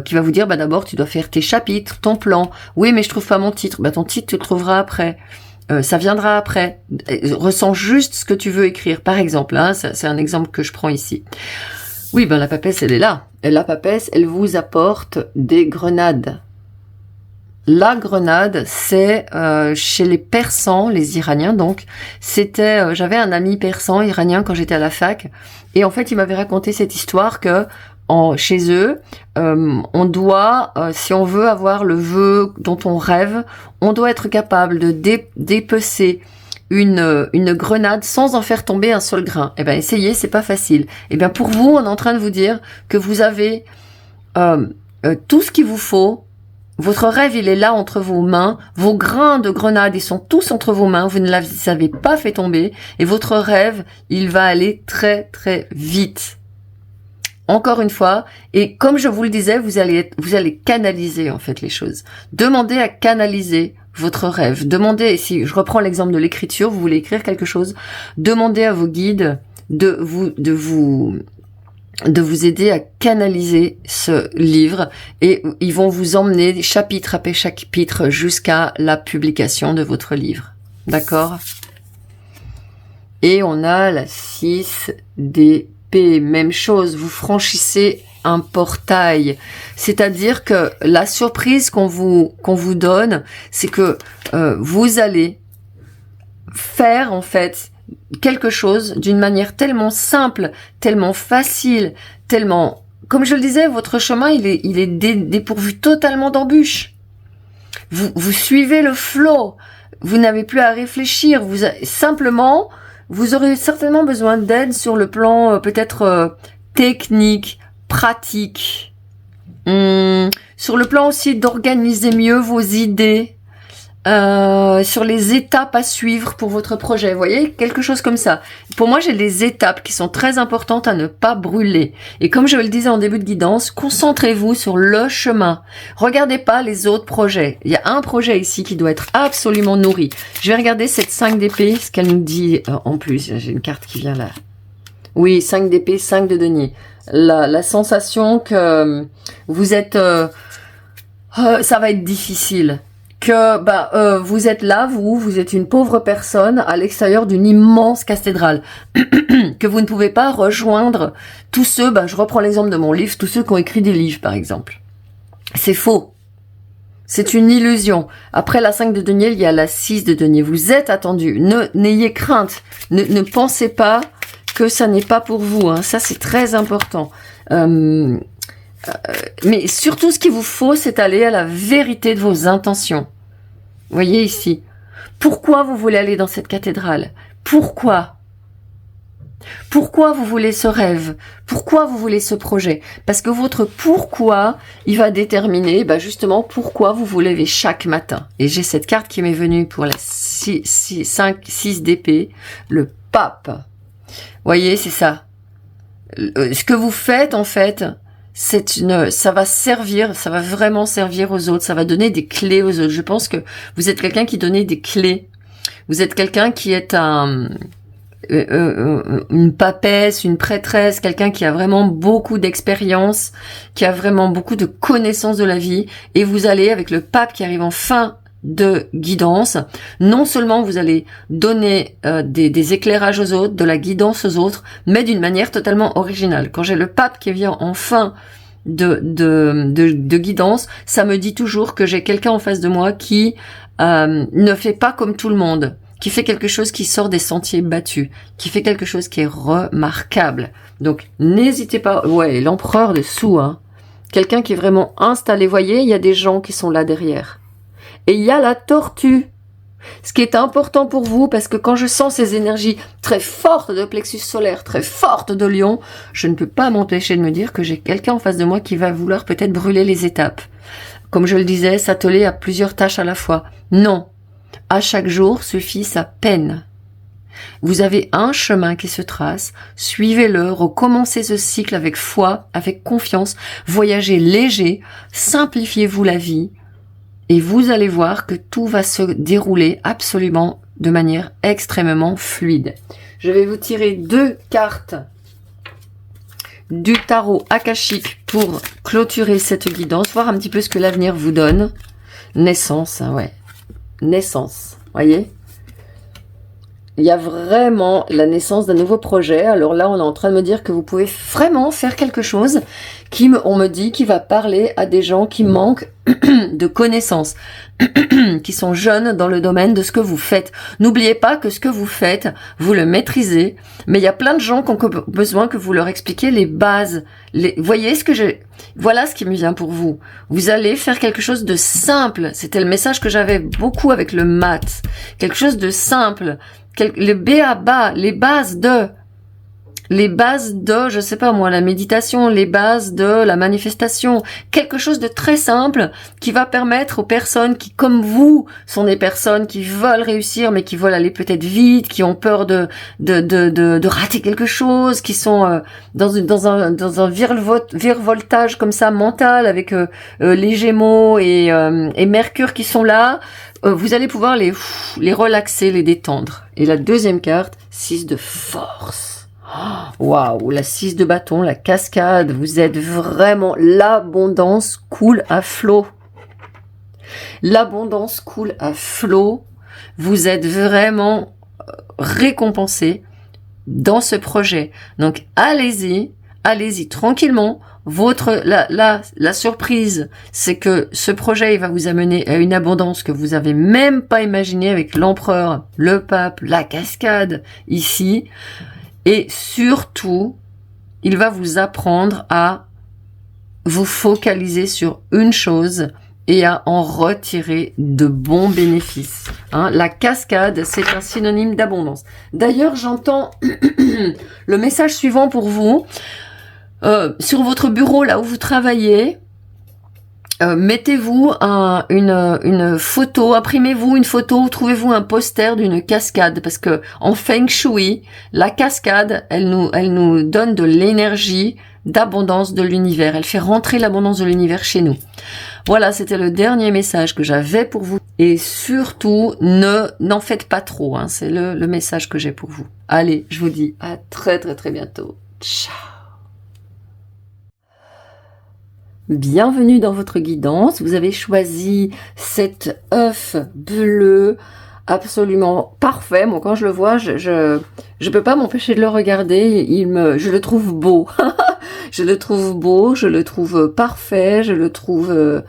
qui va vous dire, d'abord tu dois faire tes chapitres, ton plan. Oui, mais je trouve pas mon titre. Ton titre, tu le trouveras après. Ça viendra après. Ressens juste ce que tu veux écrire. Par exemple, c'est un exemple que je prends ici. Oui, ben la papesse, elle est là. Et la papesse, elle vous apporte des grenades. La grenade, c'est chez les Persans, les Iraniens, donc c'était, j'avais un ami persan iranien quand j'étais à la fac, et en fait il m'avait raconté cette histoire que chez eux, on doit, si on veut avoir le vœu dont on rêve, on doit être capable de dépecer une grenade sans en faire tomber un seul grain. Eh ben essayez, c'est pas facile. Eh bien pour vous, on est en train de vous dire que vous avez tout ce qu'il vous faut. Votre rêve, il est là entre vos mains. Vos grains de grenade, ils sont tous entre vos mains. Vous ne les avez pas fait tomber. Et votre rêve, il va aller très, très vite. Encore une fois. Et comme je vous le disais, vous allez canaliser, en fait, les choses. Demandez à canaliser votre rêve. Demandez, si je reprends l'exemple de l'écriture, vous voulez écrire quelque chose, demandez à vos guides de vous aider à canaliser ce livre et ils vont vous emmener chapitre après chapitre jusqu'à la publication de votre livre. D'accord? Et on a la 6 d'épée. Même chose, vous franchissez un portail. C'est-à-dire que la surprise qu'on vous donne, c'est que vous allez faire en fait quelque chose d'une manière tellement simple, tellement facile, tellement... Comme je le disais, votre chemin, il est dépourvu totalement d'embûches. Vous suivez le flow. Vous n'avez plus à réfléchir. Simplement, vous aurez certainement besoin d'aide sur le plan peut-être technique, pratique. Sur le plan aussi d'organiser mieux vos idées. Sur les étapes à suivre pour votre projet, vous voyez, quelque chose comme ça. Pour moi, j'ai des étapes qui sont très importantes à ne pas brûler. Et comme je le disais en début de guidance, concentrez-vous sur le chemin. Regardez pas les autres projets. Il y a un projet ici qui doit être absolument nourri. Je vais regarder cette 5 d'épée, ce qu'elle nous dit en plus. J'ai une carte qui vient là. Oui, 5 d'épée, 5 de denier. La sensation que vous êtes... ça va être difficile. Que vous êtes là, vous êtes une pauvre personne à l'extérieur d'une immense cathédrale, que vous ne pouvez pas rejoindre tous ceux, je reprends l'exemple de mon livre, tous ceux qui ont écrit des livres par exemple. C'est faux. C'est une illusion. Après la 5 de denier, il y a la 6 de denier. Vous êtes attendu. N'ayez crainte. Ne pensez pas que ça n'est pas pour vous. Hein. Ça, c'est très important. Mais surtout, ce qu'il vous faut, c'est aller à la vérité de vos intentions. Vous voyez ici. Pourquoi vous voulez aller dans cette cathédrale? Pourquoi? Pourquoi vous voulez ce rêve? Pourquoi vous voulez ce projet? Parce que votre pourquoi, il va déterminer justement pourquoi vous vous levez chaque matin. Et j'ai cette carte qui m'est venue pour la 6 d'épée, le pape. Vous voyez, c'est ça. Ce que vous faites, en fait, ça va vraiment servir aux autres, ça va donner des clés aux autres. Je pense que vous êtes quelqu'un qui donne des clés. Vous êtes quelqu'un qui est une papesse, une prêtresse, quelqu'un qui a vraiment beaucoup d'expérience, qui a vraiment beaucoup de connaissances de la vie, et vous allez, avec le pape qui arrive en fin de guidance, non seulement vous allez donner des éclairages aux autres, de la guidance aux autres, mais d'une manière totalement originale. Quand j'ai le pape qui vient en fin de guidance, ça me dit toujours que j'ai quelqu'un en face de moi qui ne fait pas comme tout le monde, qui fait quelque chose qui sort des sentiers battus, qui fait quelque chose qui est remarquable. Donc n'hésitez pas, ouais, l'empereur de sous, hein, quelqu'un qui est vraiment installé. Voyez, il y a des gens qui sont là derrière. Et il y a la tortue. Ce qui est important pour vous, parce que quand je sens ces énergies très fortes de plexus solaire, très fortes de lion, je ne peux pas m'empêcher de me dire que j'ai quelqu'un en face de moi qui va vouloir peut-être brûler les étapes. Comme je le disais, s'atteler à plusieurs tâches à la fois. Non. À chaque jour suffit sa peine. Vous avez un chemin qui se trace, suivez-le, recommencez ce cycle avec foi, avec confiance, voyagez léger, simplifiez-vous la vie, et vous allez voir que tout va se dérouler absolument de manière extrêmement fluide. Je vais vous tirer 2 cartes du tarot akashique pour clôturer cette guidance, voir un petit peu ce que l'avenir vous donne. Naissance, hein, ouais. Naissance, voyez. Il y a vraiment la naissance d'un nouveau projet. Alors là, on est en train de me dire que vous pouvez vraiment faire quelque chose on me dit, qui va parler à des gens qui manquent de connaissances, qui sont jeunes dans le domaine de ce que vous faites. N'oubliez pas que ce que vous faites, vous le maîtrisez, mais il y a plein de gens qui ont besoin que vous leur expliquiez les bases. Voyez voilà ce qui me vient pour vous. Vous allez faire quelque chose de simple. C'était le message que j'avais beaucoup avec le maths. Quelque chose de simple. Le b.a.-ba, les bases de, je sais pas moi, la méditation, les bases de la manifestation, quelque chose de très simple qui va permettre aux personnes qui, comme vous, sont des personnes qui veulent réussir mais qui veulent aller peut-être vite, qui ont peur de rater quelque chose, qui sont dans un virevoltage comme ça mental avec les Gémeaux et Mercure qui sont là. Vous allez pouvoir les relaxer, les détendre. Et la deuxième carte, 6 de force. Waouh, la 6 de bâton, la cascade, vous êtes vraiment, l'abondance coule à flot. L'abondance coule à flot. Vous êtes vraiment récompensé dans ce projet. Donc allez-y tranquillement. La surprise, c'est que ce projet il va vous amener à une abondance que vous avez même pas imaginée avec l'empereur, le pape, la cascade ici. Et surtout, il va vous apprendre à vous focaliser sur une chose et à en retirer de bons bénéfices. La cascade, c'est un synonyme d'abondance. D'ailleurs, j'entends le message suivant pour vous. Sur votre bureau, là où vous travaillez, mettez-vous une photo, imprimez-vous une photo, trouvez-vous un poster d'une cascade, parce que en Feng Shui, la cascade, elle nous donne de l'énergie d'abondance de l'univers. Elle fait rentrer l'abondance de l'univers chez nous. Voilà, c'était le dernier message que j'avais pour vous. Et surtout, n'en faites pas trop. C'est le message que j'ai pour vous. Allez, je vous dis à très très très bientôt. Ciao. Bienvenue dans votre guidance. Vous avez choisi cet œuf bleu absolument parfait. Moi, quand je le vois, je peux pas m'empêcher de le regarder. Je le trouve beau. Je le trouve beau, je le trouve parfait, je le trouve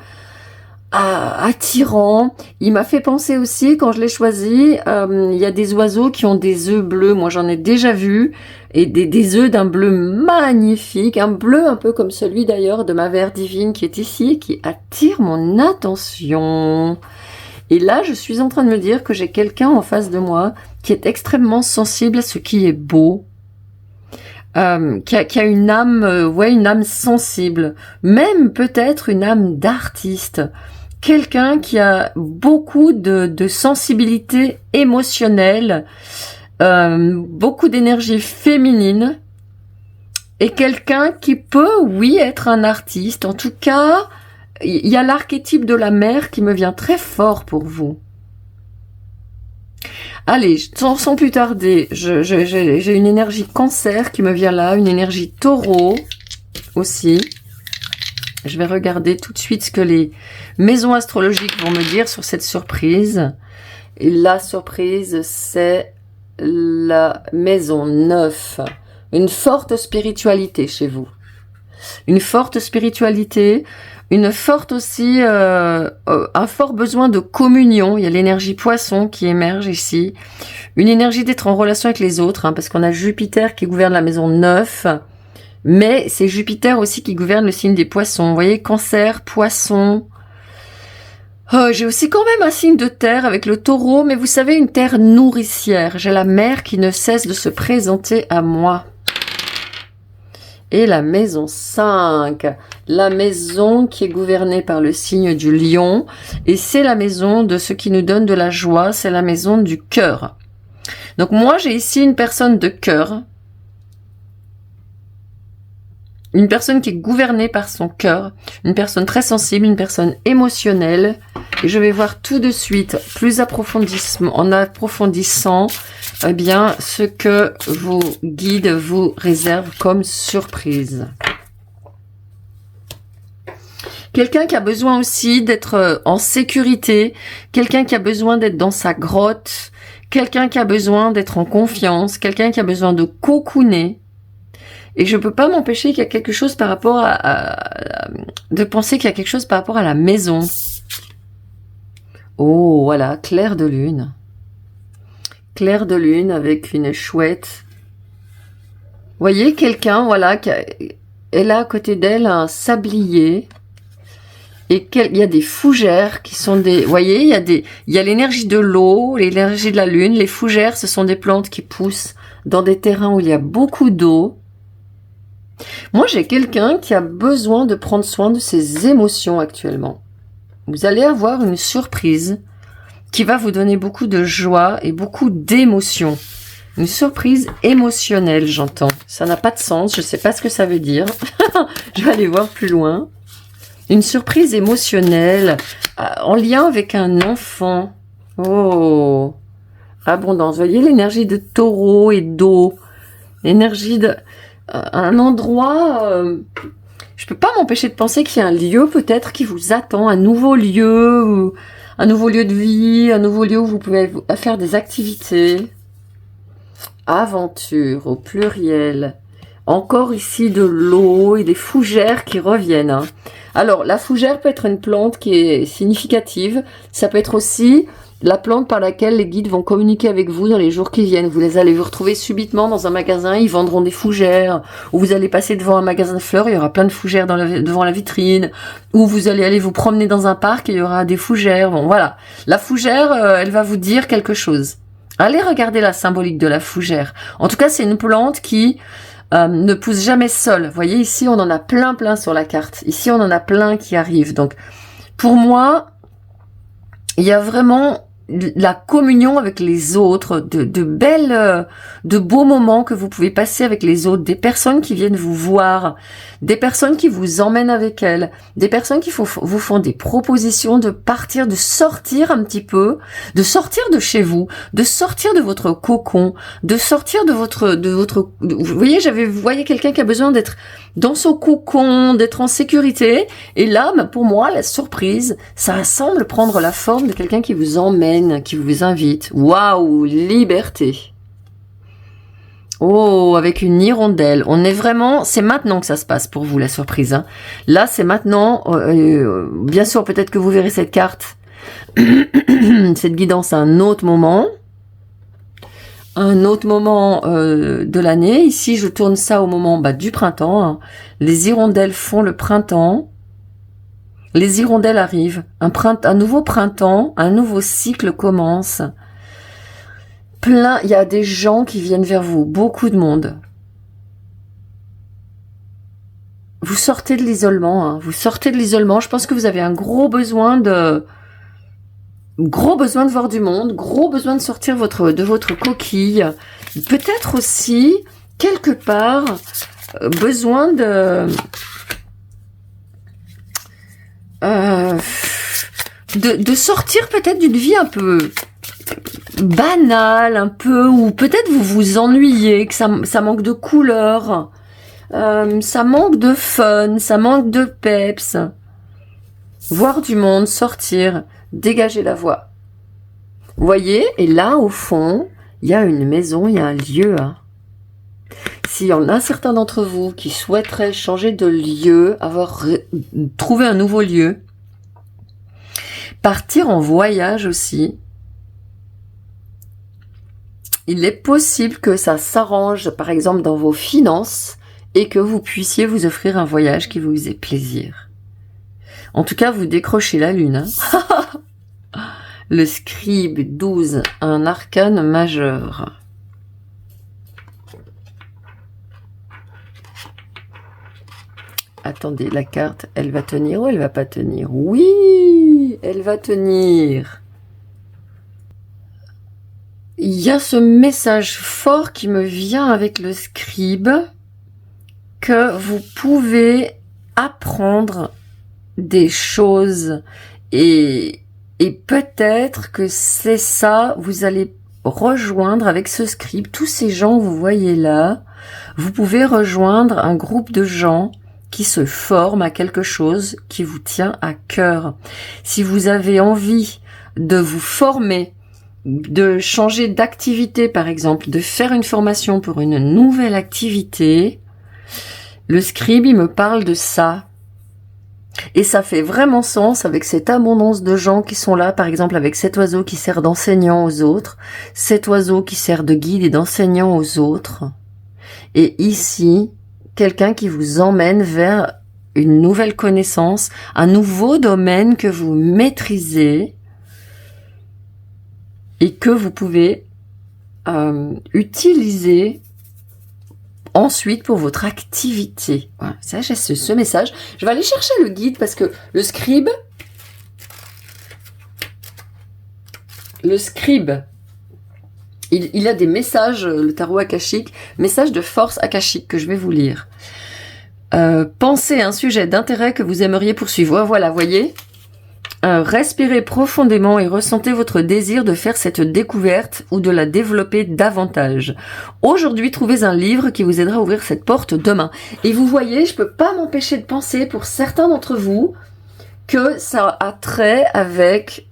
attirant. Il m'a fait penser aussi, quand je l'ai choisi, il y a des oiseaux qui ont des œufs bleus. Moi, j'en ai déjà vu. Et des œufs d'un bleu magnifique, un bleu un peu comme celui d'ailleurs de ma Vert Divine qui est ici, qui attire mon attention. Et là, je suis en train de me dire que j'ai quelqu'un en face de moi qui est extrêmement sensible à ce qui est beau, qui a une âme, une âme sensible, même peut-être une âme d'artiste. Quelqu'un qui a beaucoup de sensibilité émotionnelle, beaucoup d'énergie féminine, et quelqu'un qui peut, oui, être un artiste. En tout cas, il y a l'archétype de la mère qui me vient très fort pour vous. Allez, sans plus tarder, j'ai une énergie cancer qui me vient là, une énergie taureau aussi. Je vais regarder tout de suite ce que les maisons astrologiques vont me dire sur cette surprise. Et la surprise, c'est la maison 9. Une forte spiritualité chez vous. Une forte spiritualité, une forte aussi, un fort besoin de communion. Il y a l'énergie poisson qui émerge ici. Une énergie d'être en relation avec les autres, parce qu'on a Jupiter qui gouverne la maison 9. Mais c'est Jupiter aussi qui gouverne le signe des poissons. Vous voyez, cancer, poisson. J'ai aussi quand même un signe de terre avec le taureau, mais vous savez, une terre nourricière. J'ai la mer qui ne cesse de se présenter à moi. Et la maison 5, la maison qui est gouvernée par le signe du lion. Et c'est la maison de ce qui nous donne de la joie, c'est la maison du cœur. Donc moi, j'ai ici une personne de cœur. Une personne qui est gouvernée par son cœur, une personne très sensible, une personne émotionnelle. Et je vais voir tout de suite, en approfondissant, eh bien, ce que vos guides vous réservent comme surprise. Quelqu'un qui a besoin aussi d'être en sécurité, quelqu'un qui a besoin d'être dans sa grotte, quelqu'un qui a besoin d'être en confiance, quelqu'un qui a besoin de cocooner. Et je peux pas m'empêcher qu'il y a quelque chose par rapport de penser qu'il y a quelque chose par rapport à la maison. Oh, voilà, clair de lune. Clair de lune avec une chouette. Vous voyez quelqu'un, voilà, elle a à côté d'elle un sablier. Et il y a des fougères qui sont des... Vous voyez, il y a l'énergie de l'eau, l'énergie de la lune. Les fougères, ce sont des plantes qui poussent dans des terrains où il y a beaucoup d'eau. Moi, j'ai quelqu'un qui a besoin de prendre soin de ses émotions actuellement. Vous allez avoir une surprise qui va vous donner beaucoup de joie et beaucoup d'émotions. Une surprise émotionnelle, j'entends. Ça n'a pas de sens, je ne sais pas ce que ça veut dire. Je vais aller voir plus loin. Une surprise émotionnelle en lien avec un enfant. Oh, abondance. Vous voyez l'énergie de taureau et d'eau. L'énergie de... un endroit... je peux pas m'empêcher de penser qu'il y a un lieu peut-être qui vous attend, un nouveau lieu de vie, un nouveau lieu où vous pouvez faire des activités. Aventure au pluriel. Encore ici de l'eau et des fougères qui reviennent. Hein. Alors, la fougère peut être une plante qui est significative. Ça peut être aussi la plante par laquelle les guides vont communiquer avec vous dans les jours qui viennent. Vous les allez vous retrouver subitement dans un magasin, ils vendront des fougères. Ou vous allez passer devant un magasin de fleurs, il y aura plein de fougères devant la vitrine. Ou vous allez aller vous promener dans un parc et il y aura des fougères. Bon, voilà. La fougère, elle va vous dire quelque chose. Allez regarder la symbolique de la fougère. En tout cas, c'est une plante qui ne pousse jamais seule. Vous voyez, ici, on en a plein sur la carte. Ici, on en a plein qui arrivent. Donc, pour moi, il y a vraiment la communion avec les autres, de beaux moments que vous pouvez passer avec les autres, des personnes qui viennent vous voir, des personnes qui vous emmènent avec elles, des personnes qui vous font des propositions de partir, de sortir un petit peu, de sortir de chez vous, de sortir de votre cocon, de sortir de votre, vous voyez, vous voyez quelqu'un qui a besoin d'être dans son cocon, d'être en sécurité. Et là, pour moi, la surprise, ça semble prendre la forme de quelqu'un qui vous emmène, qui vous invite. Waouh, liberté. Oh, avec une hirondelle. On est vraiment, c'est maintenant que ça se passe pour vous, la surprise. Hein. Là, c'est maintenant. Bien sûr, peut-être que vous verrez cette carte, cette guidance à un autre moment. Un autre moment de l'année. Ici, je tourne ça au moment du printemps. Hein. Les hirondelles font le printemps. Les hirondelles arrivent. Un nouveau printemps, un nouveau cycle commence. Il y a des gens qui viennent vers vous. Beaucoup de monde. Vous sortez de l'isolement. Hein. Vous sortez de l'isolement. Je pense que vous avez un gros besoin de voir du monde, gros besoin de sortir de votre coquille. Peut-être aussi, quelque part, besoin de sortir peut-être d'une vie un peu banale, un peu, ou peut-être vous vous ennuyez, que ça manque de couleurs, ça manque de fun, ça manque de peps. Voir du monde, sortir, dégager la voie. Vous voyez, et là, au fond, il y a une maison, il y a un lieu. Hein. S'il y en a certains d'entre vous qui souhaiteraient changer de lieu, trouver un nouveau lieu, partir en voyage aussi, il est possible que ça s'arrange, par exemple, dans vos finances et que vous puissiez vous offrir un voyage qui vous faisait plaisir. En tout cas, vous décrochez la lune. Hein. Le scribe 12, un arcane majeur. Attendez, la carte, elle va tenir ou elle va pas tenir? Oui, elle va tenir. Il y a ce message fort qui me vient avec le scribe, que vous pouvez apprendre des choses et peut-être que c'est ça, vous allez rejoindre avec ce scribe, tous ces gens que vous voyez là, vous pouvez rejoindre un groupe de gens qui se forment à quelque chose qui vous tient à cœur. Si vous avez envie de vous former de changer d'activité, par exemple, de faire une formation pour une nouvelle activité, le scribe, il me parle de ça. Et ça fait vraiment sens avec cette abondance de gens qui sont là, par exemple avec cet oiseau qui sert d'enseignant aux autres, cet oiseau qui sert de guide et d'enseignant aux autres. Et ici, quelqu'un qui vous emmène vers une nouvelle connaissance, un nouveau domaine que vous maîtrisez et que vous pouvez utiliser ensuite pour votre activité. Voilà, ça j'ai ce message. Je vais aller chercher le guide parce que le scribe, il a des messages, le tarot akashique, messages de force akashique que je vais vous lire. Pensez à un sujet d'intérêt que vous aimeriez poursuivre. Voilà, voyez. Respirez profondément et ressentez votre désir de faire cette découverte ou de la développer davantage. Aujourd'hui, trouvez un livre qui vous aidera à ouvrir cette porte demain. Et vous voyez, je peux pas m'empêcher de penser pour certains d'entre vous que ça a trait avec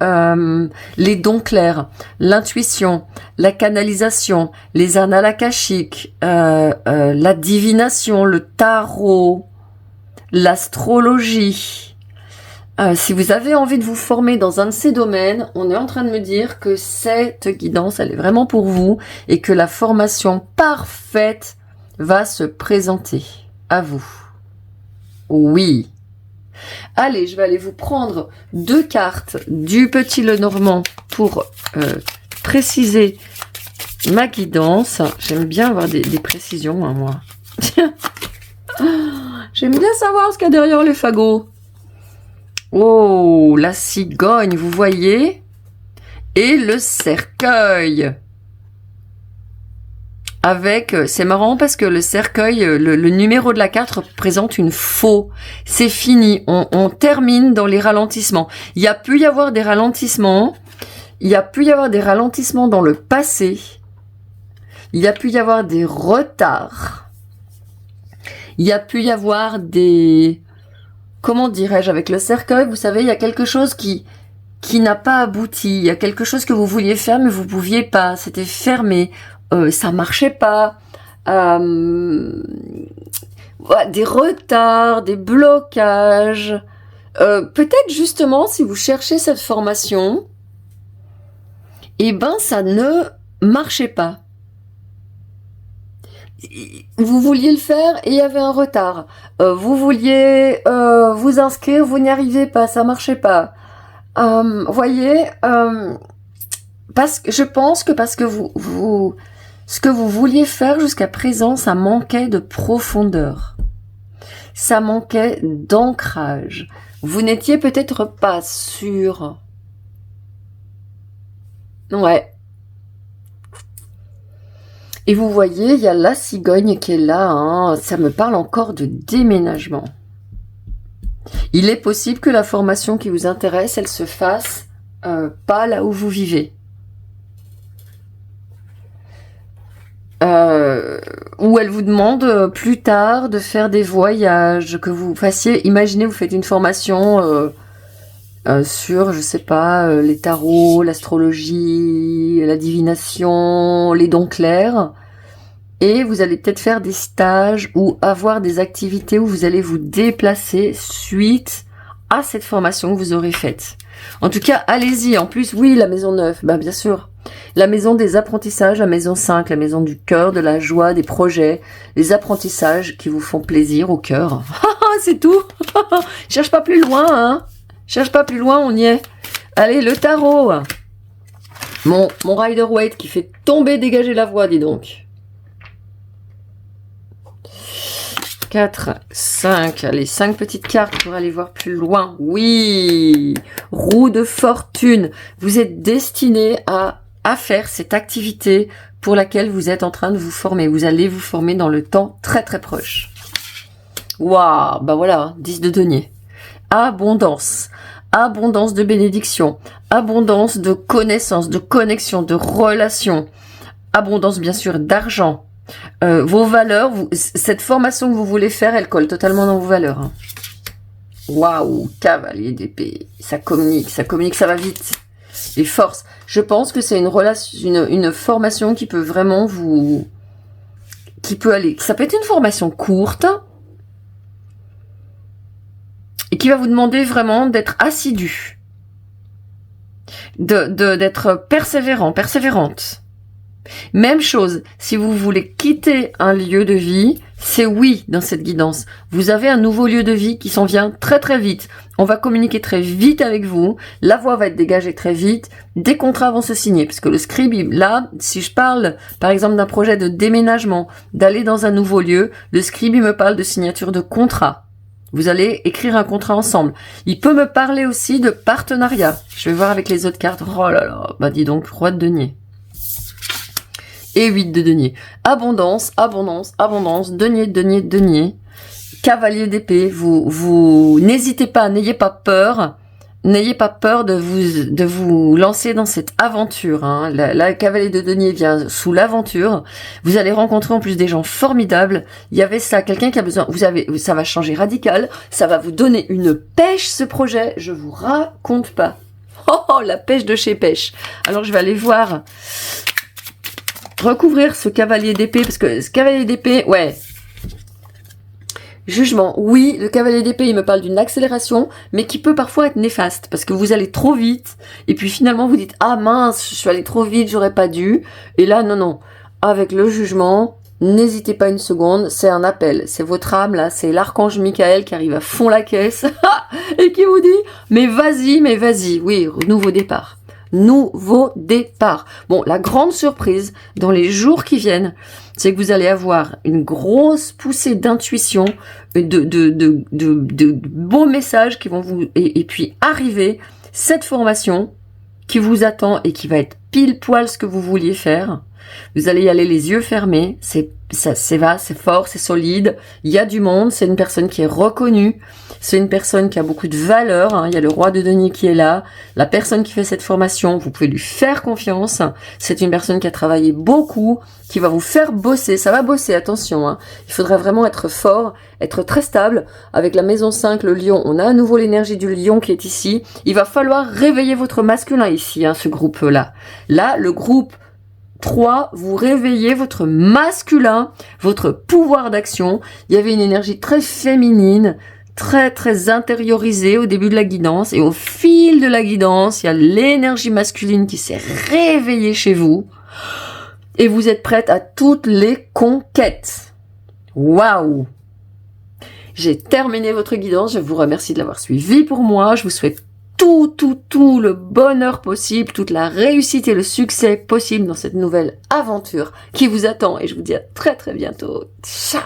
les dons clairs, l'intuition, la canalisation, les annales akashiques, la divination, le tarot, l'astrologie. Si vous avez envie de vous former dans un de ces domaines, on est en train de me dire que cette guidance, elle est vraiment pour vous et que la formation parfaite va se présenter à vous. Oui. Allez, je vais aller vous prendre 2 cartes du Petit Lenormand pour préciser ma guidance. J'aime bien avoir des précisions, hein, moi. J'aime bien savoir ce qu'il y a derrière les fagots. Oh, la cigogne, vous voyez? Et le cercueil. Avec, c'est marrant parce que le cercueil, le numéro de la 4 représente une faux. C'est fini, on termine dans les ralentissements. Il y a pu y avoir des ralentissements. Il y a pu y avoir des ralentissements dans le passé. Il y a pu y avoir des retards. Il y a pu y avoir des... Comment dirais-je, avec le cercueil, vous savez, il y a quelque chose qui n'a pas abouti. Il y a quelque chose que vous vouliez faire, mais vous pouviez pas. C'était fermé. Ça marchait pas. Des retards, des blocages. Peut-être justement, si vous cherchez cette formation, eh ben, ça ne marchait pas. Vous vouliez le faire et il y avait un retard. Vous vouliez vous inscrire, vous n'y arrivez pas, ça marchait pas. Voyez, parce que je pense que parce que ce que vous vouliez faire jusqu'à présent, ça manquait de profondeur. Ça manquait d'ancrage. Vous n'étiez peut-être pas sûr. Ouais. Et vous voyez, il y a la cigogne qui est là, hein. Ça me parle encore de déménagement. Il est possible que la formation qui vous intéresse, elle se fasse pas là où vous vivez. Ou elle vous demande plus tard de faire des voyages, que vous fassiez, imaginez vous faites une formation sur, je sais pas, les tarots, l'astrologie, la divination, les dons clairs. Et vous allez peut-être faire des stages ou avoir des activités où vous allez vous déplacer suite à cette formation que vous aurez faite. En tout cas, allez-y. En plus, oui, la maison 9, bah bien sûr. La maison des apprentissages, la maison 5, la maison du cœur, de la joie, des projets, les apprentissages qui vous font plaisir au cœur. C'est tout. Cherche pas plus loin, hein. Cherche pas plus loin, on y est. Allez, le tarot. Mon Rider-Waite qui fait tomber, dégager la voix, dis donc. 4, 5, allez, 5 petites cartes pour aller voir plus loin. Oui, roue de fortune. Vous êtes destiné à faire cette activité pour laquelle vous êtes en train de vous former. Vous allez vous former dans le temps très très proche. Waouh, bah voilà, 10 de denier. Abondance. Abondance de bénédiction. Abondance de connaissances, de connexions, de relations. Abondance bien sûr d'argent. Vos valeurs, cette formation que vous voulez faire, elle colle totalement dans vos valeurs. Hein. Waouh, cavalier d'épée, ça communique, ça va vite. et force. Je pense que c'est une relation, une formation qui peut vraiment qui peut aller. Ça peut être une formation courte et qui va vous demander vraiment d'être assidu, d'être persévérante. Même chose, si vous voulez quitter un lieu de vie, c'est oui dans cette guidance. Vous avez un nouveau lieu de vie qui s'en vient très très vite. On va communiquer très vite avec vous. La voix va être dégagée très vite. Des contrats vont se signer. Parce que le scribe, là, si je parle par exemple d'un projet de déménagement, d'aller dans un nouveau lieu, le scribe il me parle de signature de contrat. Vous allez écrire un contrat ensemble. Il peut me parler aussi de partenariat. Je vais voir avec les autres cartes. Oh là là, bah dis donc, roi de denier. Et 8 de denier. Abondance, abondance, abondance, denier, denier, denier. Cavalier d'épée, vous n'hésitez pas, n'ayez pas peur. N'ayez pas peur de vous lancer dans cette aventure. Hein. La cavalier de denier vient sous l'aventure. Vous allez rencontrer en plus des gens formidables. Il y avait ça, quelqu'un qui a besoin. Ça va changer radical. Ça va vous donner une pêche ce projet. Je vous raconte pas. Oh, la pêche de chez pêche. Alors je vais aller voir. Recouvrir ce cavalier d'épée, parce que ce cavalier d'épée, ouais. Jugement, oui, le cavalier d'épée, il me parle d'une accélération, mais qui peut parfois être néfaste, parce que vous allez trop vite, et puis finalement vous dites, ah mince, je suis allé trop vite, j'aurais pas dû, et là, non, avec le jugement, n'hésitez pas une seconde, c'est un appel, c'est votre âme, là, c'est l'archange Michael qui arrive à fond la caisse, et qui vous dit, mais vas-y, oui, nouveau départ. Nouveau départ. Bon, la grande surprise dans les jours qui viennent, c'est que vous allez avoir une grosse poussée d'intuition, de beaux messages qui vont vous et puis arriver cette formation qui vous attend et qui va être pile poil ce que vous vouliez faire. Vous allez y aller les yeux fermés, c'est fort, c'est solide, il y a du monde, c'est une personne qui est reconnue, c'est une personne qui a beaucoup de valeur, hein. Il y a le roi de denier qui est là, la personne qui fait cette formation, vous pouvez lui faire confiance, c'est une personne qui a travaillé beaucoup, qui va vous faire bosser, ça va bosser, attention, hein. Il faudra vraiment être fort, être très stable, avec la maison 5, le lion, on a à nouveau l'énergie du lion qui est ici, il va falloir réveiller votre masculin ici, hein, ce groupe-là. Là, le groupe 3, vous réveillez votre masculin, votre pouvoir d'action. Il y avait une énergie très féminine, très très intériorisée au début de la guidance, et au fil de la guidance, il y a l'énergie masculine qui s'est réveillée chez vous, et vous êtes prête à toutes les conquêtes. Waouh! J'ai terminé votre guidance, je vous remercie de l'avoir suivi pour moi, je vous souhaite tout le bonheur possible, toute la réussite et le succès possible dans cette nouvelle aventure qui vous attend, et je vous dis à très très bientôt. Ciao!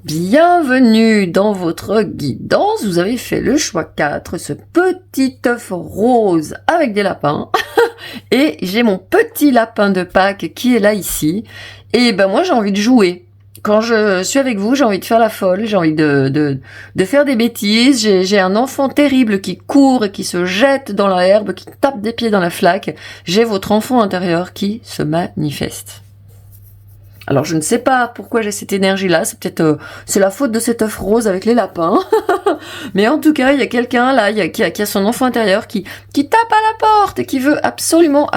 Bienvenue dans votre guidance, vous avez fait le choix 4, ce petit œuf rose avec des lapins, et j'ai mon petit lapin de Pâques qui est là ici, et ben moi j'ai envie de jouer. Quand je suis avec vous, j'ai envie de faire la folle, j'ai envie de faire des bêtises, j'ai un enfant terrible qui court et qui se jette dans la herbe, qui tape des pieds dans la flaque, j'ai votre enfant intérieur qui se manifeste. Alors je ne sais pas pourquoi j'ai cette énergie-là, c'est peut-être c'est la faute de cet œuf rose avec les lapins, mais en tout cas il y a quelqu'un là qui a son enfant intérieur qui tape à la porte et qui veut absolument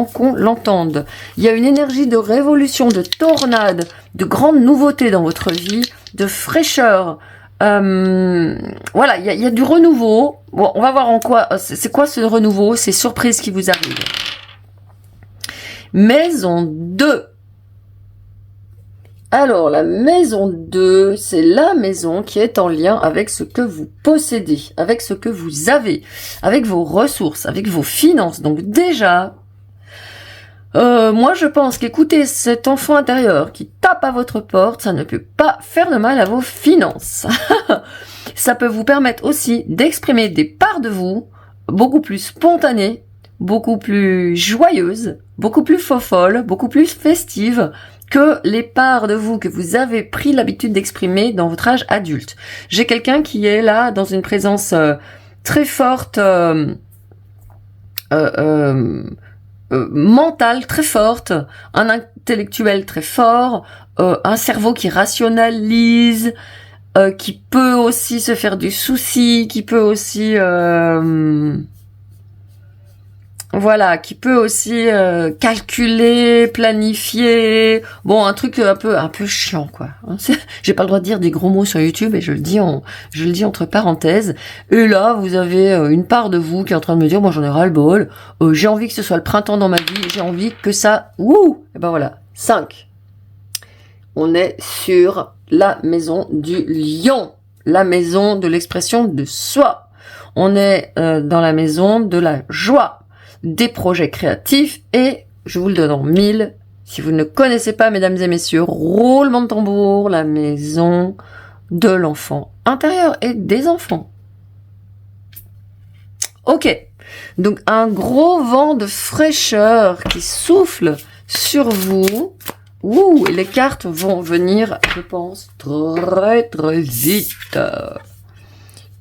qu'on l'entende. Il y a une énergie de révolution, de tornade, de grande nouveauté dans votre vie, de fraîcheur. Voilà, il y a du renouveau. Bon, on va voir en quoi. C'est quoi ce renouveau, ces surprises qui vous arrivent. Maison 2. Alors, la maison 2, c'est la maison qui est en lien avec ce que vous possédez, avec ce que vous avez, avec vos ressources, avec vos finances. Donc déjà, moi je pense qu'écouter cet enfant intérieur qui tape à votre porte, ça ne peut pas faire de mal à vos finances. Ça peut vous permettre aussi d'exprimer des parts de vous beaucoup plus spontanées, beaucoup plus joyeuses, beaucoup plus fofolles, beaucoup plus festives, que les parts de vous que vous avez pris l'habitude d'exprimer dans votre âge adulte. J'ai quelqu'un qui est là dans une présence très forte, mentale très forte, un intellectuel très fort, un cerveau qui rationalise, qui peut aussi se faire du souci, qui peut aussi voilà, qui peut aussi calculer, planifier, bon, un truc un peu chiant, quoi. J'ai pas le droit de dire des gros mots sur YouTube et je le dis entre parenthèses. Et là, vous avez une part de vous qui est en train de me dire, moi j'en ai ras le bol, j'ai envie que ce soit le printemps dans ma vie, j'ai envie que ça, et ben voilà, 5. On est sur la maison du lion, la maison de l'expression de soi. On est dans la maison de la joie, des projets créatifs et, je vous le donne en 1000, si vous ne connaissez pas, mesdames et messieurs, roulement de tambour, la maison de l'enfant intérieur et des enfants. Ok, donc un gros vent de fraîcheur qui souffle sur vous. Et les cartes vont venir, je pense, très très vite.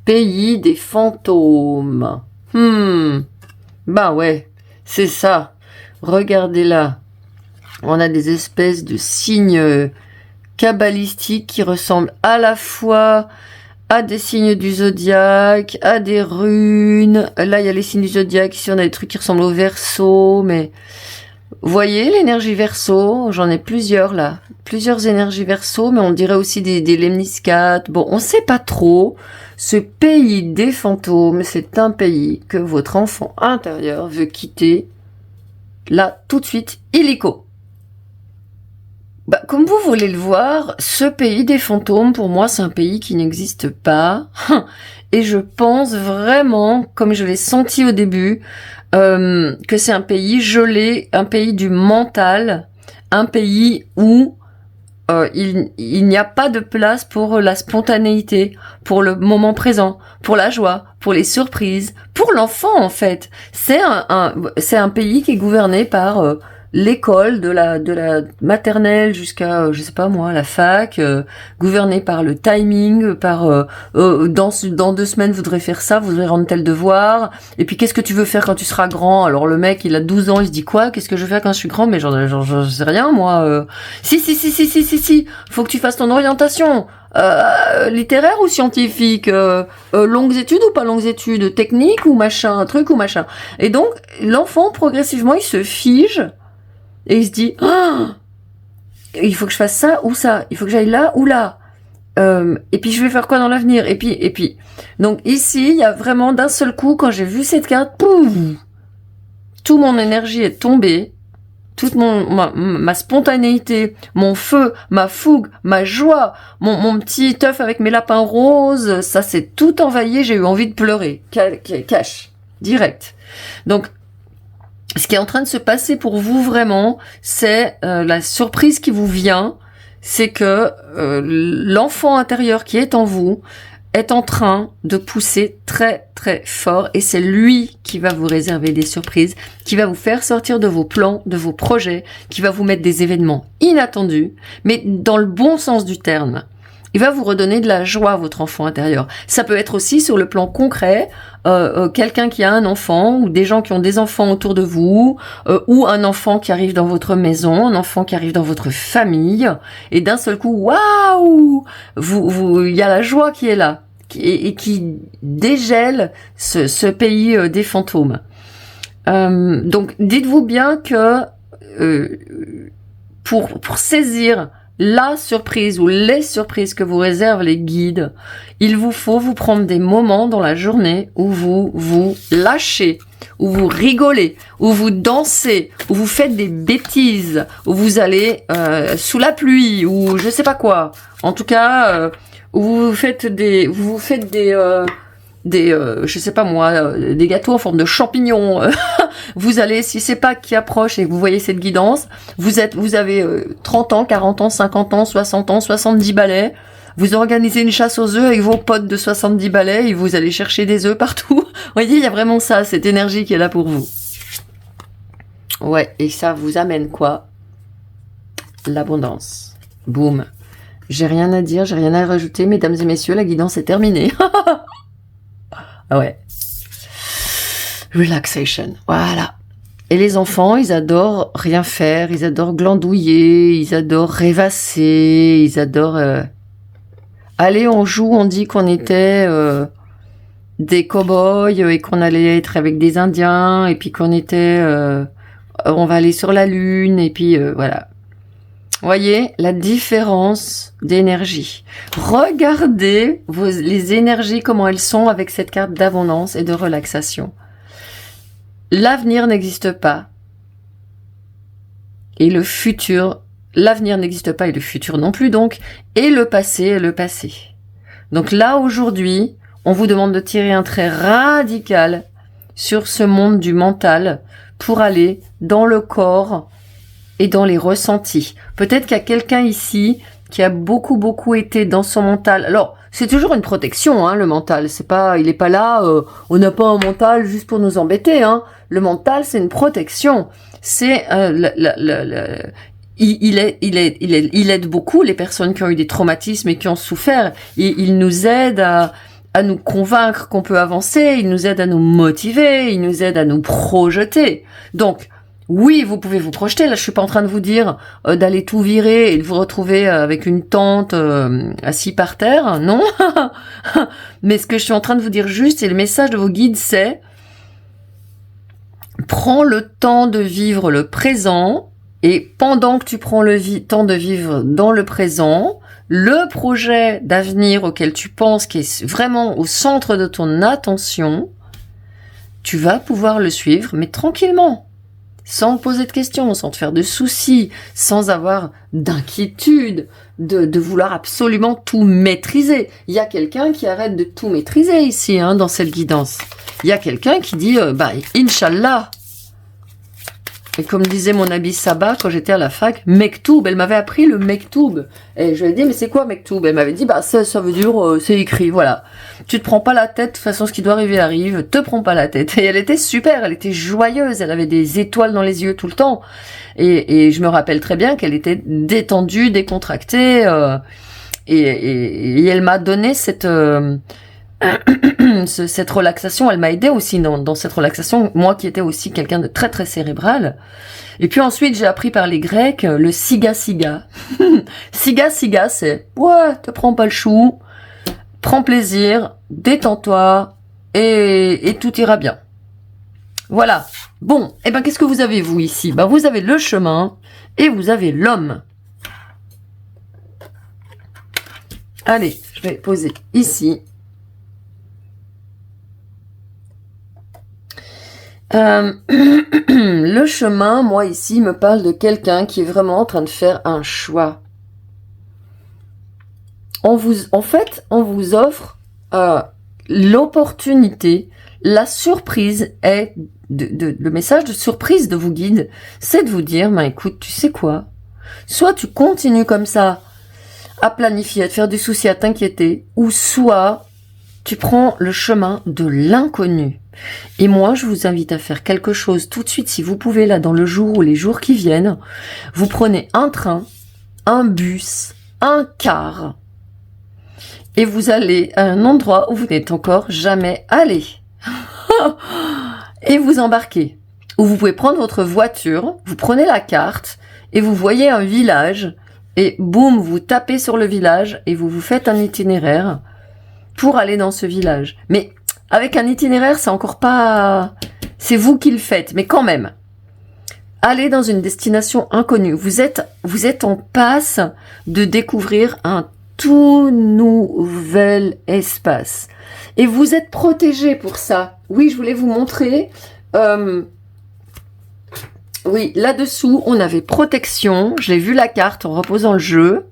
Pays des fantômes. Bah ouais, c'est ça. Regardez là. On a des espèces de signes kabbalistiques qui ressemblent à la fois à des signes du zodiaque, à des runes. Là, il y a les signes du zodiaque. Ici, on a des trucs qui ressemblent au Verseau, mais vous voyez l'énergie Verseau, j'en ai plusieurs là. Plusieurs énergies Verseau, mais on dirait aussi des lemniscates. Bon, on sait pas trop. Ce pays des fantômes, c'est un pays que votre enfant intérieur veut quitter. Là, tout de suite, illico. Comme vous voulez le voir, ce pays des fantômes, pour moi, c'est un pays qui n'existe pas. Et je pense vraiment, comme je l'ai senti au début, que c'est un pays gelé, un pays du mental, un pays où il n'y a pas de place pour la spontanéité, pour le moment présent, pour la joie, pour les surprises, pour l'enfant en fait. C'est un pays qui est gouverné par l'école de la maternelle jusqu'à je sais pas moi la fac, gouverné par le timing, par dans 2 semaines vous devrez faire ça, vous devrez rendre tel devoir, et puis qu'est-ce que tu veux faire quand tu seras grand? Alors le mec il a 12 ans, il se dit quoi? Qu'est-ce que je veux faire quand je suis grand? Mais j'en sais rien moi. Si, faut que tu fasses ton orientation. Littéraire ou scientifique, longues études ou pas longues études, technique ou machin, truc ou machin. Et donc l'enfant progressivement il se fige. Et il se dit, il faut que je fasse ça ou ça, il faut que j'aille là ou là. Et puis je vais faire quoi dans l'avenir? Et puis. Donc ici, il y a vraiment d'un seul coup, quand j'ai vu cette carte, pouf, toute mon énergie est tombée, toute ma spontanéité, mon feu, ma fougue, ma joie, mon petit œuf avec mes lapins roses, ça s'est tout envahi, j'ai eu envie de pleurer. Cash, direct. Donc, ce qui est en train de se passer pour vous vraiment, c'est la surprise qui vous vient, c'est que l'enfant intérieur qui est en vous est en train de pousser très très fort et c'est lui qui va vous réserver des surprises, qui va vous faire sortir de vos plans, de vos projets, qui va vous mettre des événements inattendus, mais dans le bon sens du terme. Il va vous redonner de la joie à votre enfant intérieur. Ça peut être aussi sur le plan concret, quelqu'un qui a un enfant ou des gens qui ont des enfants autour de vous, ou un enfant qui arrive dans votre maison, un enfant qui arrive dans votre famille, et d'un seul coup, waouh, il y a la joie qui est là et qui dégèle ce pays des fantômes. Donc, dites-vous bien que pour saisir la surprise ou les surprises que vous réservent les guides, il vous faut vous prendre des moments dans la journée où vous vous lâchez, où vous rigolez, où vous dansez, où vous faites des bêtises, où vous allez sous la pluie, ou je sais pas quoi. En tout cas, où vous faites des je sais pas moi, des gâteaux en forme de champignons. Vous allez, si c'est Pâques qui approche et que vous voyez cette guidance, vous avez 30 ans, 40 ans, 50 ans, 60 ans, 70 balais. Vous organisez une chasse aux œufs avec vos potes de 70 balais et vous allez chercher des œufs partout. Vous voyez, il y a vraiment ça, cette énergie qui est là pour vous. Ouais, et ça vous amène quoi? L'abondance. Boum. J'ai rien à dire, j'ai rien à rajouter, mesdames et messieurs, la guidance est terminée. Ah ouais. Relaxation. Voilà. Et les enfants, ils adorent rien faire, ils adorent glandouiller, ils adorent rêvasser, ils adorent allez, on joue, on dit qu'on était des cow-boys et qu'on allait être avec des Indiens et puis qu'on était, on va aller sur la lune et puis voilà. Voyez la différence d'énergie. Regardez les énergies, comment elles sont avec cette carte d'abondance et de relaxation. L'avenir n'existe pas. Et le futur, l'avenir n'existe pas et le futur non plus donc. Et le passé est le passé. Donc là, aujourd'hui, on vous demande de tirer un trait radical sur ce monde du mental pour aller dans le corps et dans les ressentis. Peut-être qu'il y a quelqu'un ici qui a beaucoup été dans son mental. Alors, c'est toujours une protection, hein, le mental. C'est pas, il est pas là, on n'a pas un mental juste pour nous embêter, hein. Le mental, c'est une protection. C'est, il aide beaucoup les personnes qui ont eu des traumatismes et qui ont souffert. Il nous aide à nous convaincre qu'on peut avancer, il nous aide à nous motiver, il nous aide à nous projeter. Donc, oui, vous pouvez vous projeter. Là, je suis pas en train de vous dire d'aller tout virer et de vous retrouver avec une tente assis par terre, non. Mais ce que je suis en train de vous dire juste, et le message de vos guides, c'est prends le temps de vivre le présent et pendant que tu prends le temps de vivre dans le présent, le projet d'avenir auquel tu penses qui est vraiment au centre de ton attention, tu vas pouvoir le suivre, mais tranquillement. Sans te poser de questions, sans te faire de soucis, sans avoir d'inquiétude, de vouloir absolument tout maîtriser. Il y a quelqu'un qui arrête de tout maîtriser ici, hein, dans cette guidance. Il y a quelqu'un qui dit, Inch'Allah. Et comme disait mon Abi Saba quand j'étais à la fac, Mektoub, elle m'avait appris le Mektoub. Et je lui ai dit, mais c'est quoi Mektoub? Elle m'avait dit, ça veut dire, c'est écrit, voilà. Tu te prends pas la tête, de toute façon, ce qui doit arriver arrive, te prends pas la tête. Et elle était super, elle était joyeuse, elle avait des étoiles dans les yeux tout le temps. Et je me rappelle très bien qu'elle était détendue, décontractée, et elle m'a donné cette relaxation, elle m'a aidé aussi dans cette relaxation, moi qui étais aussi quelqu'un de très cérébral. Et puis ensuite, j'ai appris par les Grecs le siga siga. Siga siga, c'est ouais, te prends pas le chou, prends plaisir, détends-toi et tout ira bien. Voilà. Bon, et qu'est-ce que vous avez vous ici? Vous avez le chemin et vous avez l'homme. Allez, je vais poser ici. Le chemin, moi ici, me parle de quelqu'un qui est vraiment en train de faire un choix. On vous offre l'opportunité, la surprise est le message de surprise de vos guides, c'est de vous dire, écoute, tu sais quoi? Soit tu continues comme ça à planifier, à te faire du souci, à t'inquiéter, ou soit tu prends le chemin de l'inconnu. Et moi, je vous invite à faire quelque chose tout de suite, si vous pouvez, là, dans le jour ou les jours qui viennent. Vous prenez un train, un bus, un car, et vous allez à un endroit où vous n'êtes encore jamais allé. Et vous embarquez. Ou vous pouvez prendre votre voiture, vous prenez la carte, et vous voyez un village, et boum, vous tapez sur le village, et vous faites un itinéraire pour aller dans ce village. Mais avec un itinéraire, c'est encore pas... C'est vous qui le faites, mais quand même. Allez dans une destination inconnue. Vous êtes en passe de découvrir un tout nouvel espace. Et vous êtes protégé pour ça. Oui, je voulais vous montrer. Oui, là-dessous, on avait protection. J'ai vu la carte en reposant le jeu.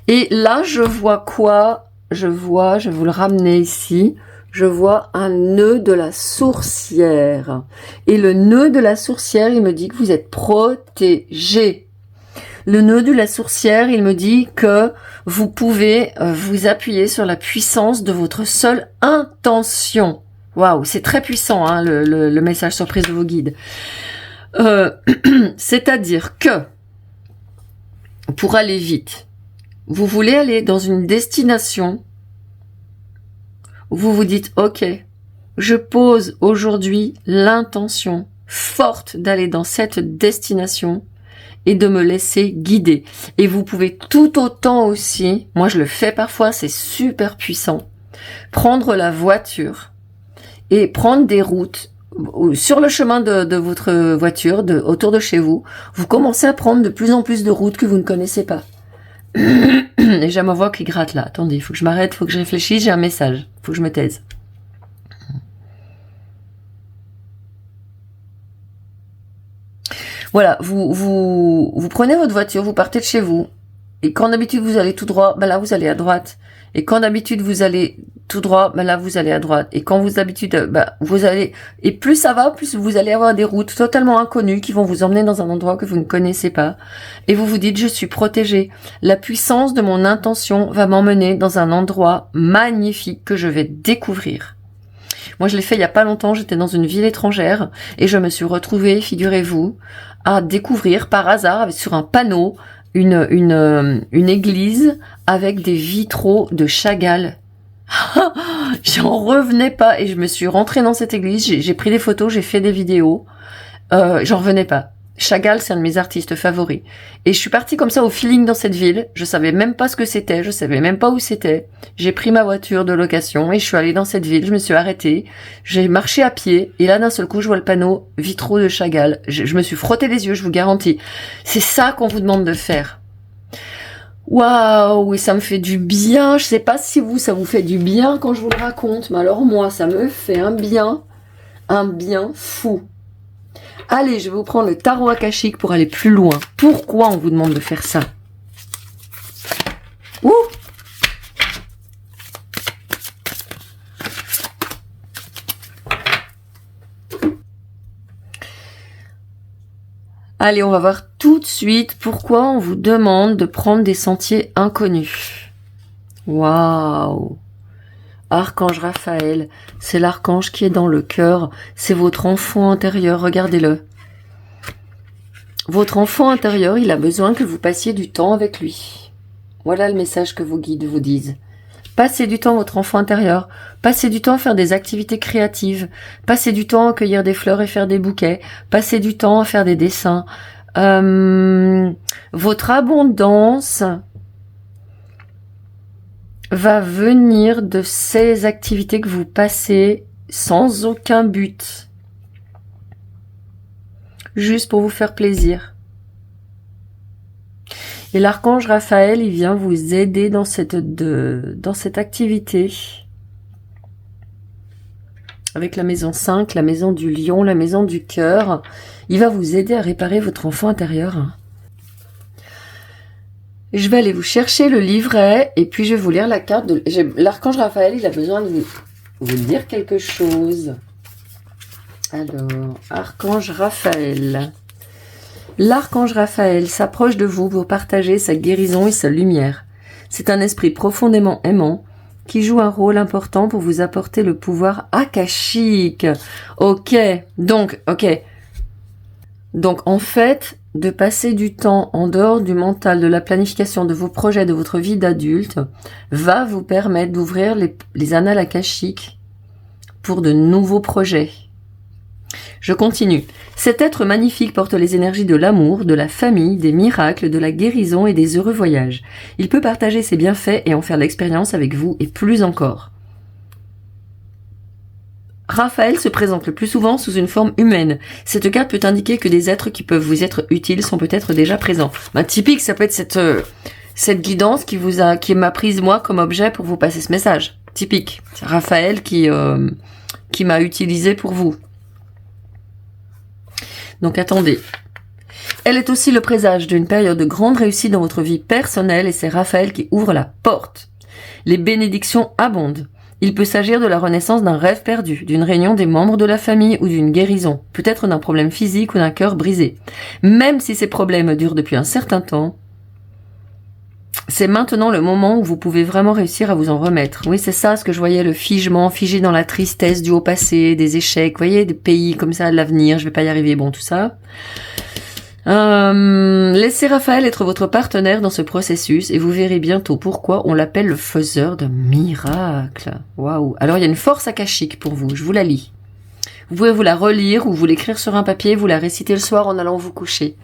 Et là, je vois quoi? Je vais vous le ramener ici. Je vois un nœud de la sourcière. Et le nœud de la sourcière, il me dit que vous êtes protégé. Le nœud de la sourcière, il me dit que vous pouvez vous appuyer sur la puissance de votre seule intention. Waouh, c'est très puissant, hein, le message surprise de vos guides. C'est-à-dire que, pour aller vite, vous voulez aller dans une destination. Vous vous dites, ok, je pose aujourd'hui l'intention forte d'aller dans cette destination et de me laisser guider. Et vous pouvez tout autant aussi, moi je le fais parfois, c'est super puissant, prendre la voiture et prendre des routes sur le chemin de votre voiture, autour de chez vous. Vous commencez à prendre de plus en plus de routes que vous ne connaissez pas. Et j'ai ma voix qui gratte là. Attendez, il faut que je m'arrête, il faut que je réfléchisse, j'ai un message. Il faut que je me taise. Voilà, vous prenez votre voiture, vous partez de chez vous. Et quand d'habitude vous allez tout droit, ben là vous allez à droite. Et quand d'habitude vous allez tout droit, ben là vous allez à droite. Et quand vous d'habitude, vous allez, et plus ça va, plus vous allez avoir des routes totalement inconnues qui vont vous emmener dans un endroit que vous ne connaissez pas. Et vous vous dites, je suis protégée. La puissance de mon intention va m'emmener dans un endroit magnifique que je vais découvrir. Moi, je l'ai fait il y a pas longtemps, j'étais dans une ville étrangère et je me suis retrouvée, figurez-vous, à découvrir par hasard sur un panneau une église avec des vitraux de Chagall. J'en revenais pas et je me suis rentrée dans cette église, j'ai pris des photos, j'ai fait des vidéos, j'en revenais pas. Chagall, c'est un de mes artistes favoris. Et je suis partie comme ça au feeling dans cette ville. Je savais même pas ce que c'était, je savais même pas où c'était. J'ai pris ma voiture de location et je suis allée dans cette ville. Je me suis arrêtée, j'ai marché à pied et là d'un seul coup je vois le panneau vitraux de Chagall. Je me suis frotté les yeux, je vous garantis. C'est ça qu'on vous demande de faire. Waouh, et ça me fait du bien. Je sais pas si vous, ça vous fait du bien quand je vous le raconte, mais alors moi, ça me fait un bien fou. Allez, je vais vous prendre le tarot akashique pour aller plus loin. Pourquoi on vous demande de faire ça? Ouh! Allez, on va voir tout de suite pourquoi on vous demande de prendre des sentiers inconnus. Waouh! Archange Raphaël, c'est l'archange qui est dans le cœur, c'est votre enfant intérieur, regardez-le. Votre enfant intérieur, il a besoin que vous passiez du temps avec lui. Voilà le message que vos guides vous disent. Passez du temps votre enfant intérieur, passez du temps à faire des activités créatives, passez du temps à cueillir des fleurs et faire des bouquets, passez du temps à faire des dessins. Votre abondance va venir de ces activités que vous passez sans aucun but. Juste pour vous faire plaisir. Et l'archange Raphaël, il vient vous aider dans cette activité. Avec la maison 5, la maison du lion, la maison du cœur. Il va vous aider à réparer votre enfant intérieur. Je vais aller vous chercher le livret et puis je vais vous lire la carte. L'archange Raphaël, il a besoin de vous dire quelque chose. Alors, archange Raphaël. L'archange Raphaël s'approche de vous pour partager sa guérison et sa lumière. C'est un esprit profondément aimant qui joue un rôle important pour vous apporter le pouvoir akashique. Ok, donc en fait, de passer du temps en dehors du mental, de la planification de vos projets, de votre vie d'adulte, va vous permettre d'ouvrir les annales akashiques pour de nouveaux projets. Je continue. Cet être magnifique porte les énergies de l'amour, de la famille, des miracles, de la guérison et des heureux voyages. Il peut partager ses bienfaits et en faire l'expérience avec vous et plus encore. Raphaël se présente le plus souvent sous une forme humaine. Cette carte peut indiquer que des êtres qui peuvent vous être utiles sont peut-être déjà présents. Typique, ça peut être cette guidance qui m'a prise moi comme objet pour vous passer ce message. Typique. C'est Raphaël qui m'a utilisé pour vous. Donc attendez. Elle est aussi le présage d'une période de grande réussite dans votre vie personnelle et c'est Raphaël qui ouvre la porte. Les bénédictions abondent. Il peut s'agir de la renaissance d'un rêve perdu, d'une réunion des membres de la famille ou d'une guérison, peut-être d'un problème physique ou d'un cœur brisé. Même si ces problèmes durent depuis un certain temps, c'est maintenant le moment où vous pouvez vraiment réussir à vous en remettre. Oui, c'est ça ce que je voyais, le figement, figé dans la tristesse du haut passé, des échecs, vous voyez, des pays comme ça, de l'avenir, je vais pas y arriver, bon, tout ça. Laissez Raphaël être votre partenaire dans ce processus et vous verrez bientôt pourquoi on l'appelle le faiseur de miracles. Waouh. Alors il y a une force akashique pour vous, je vous la lis. Vous pouvez vous la relire ou vous l'écrire sur un papier, vous la réciter le soir en allant vous coucher.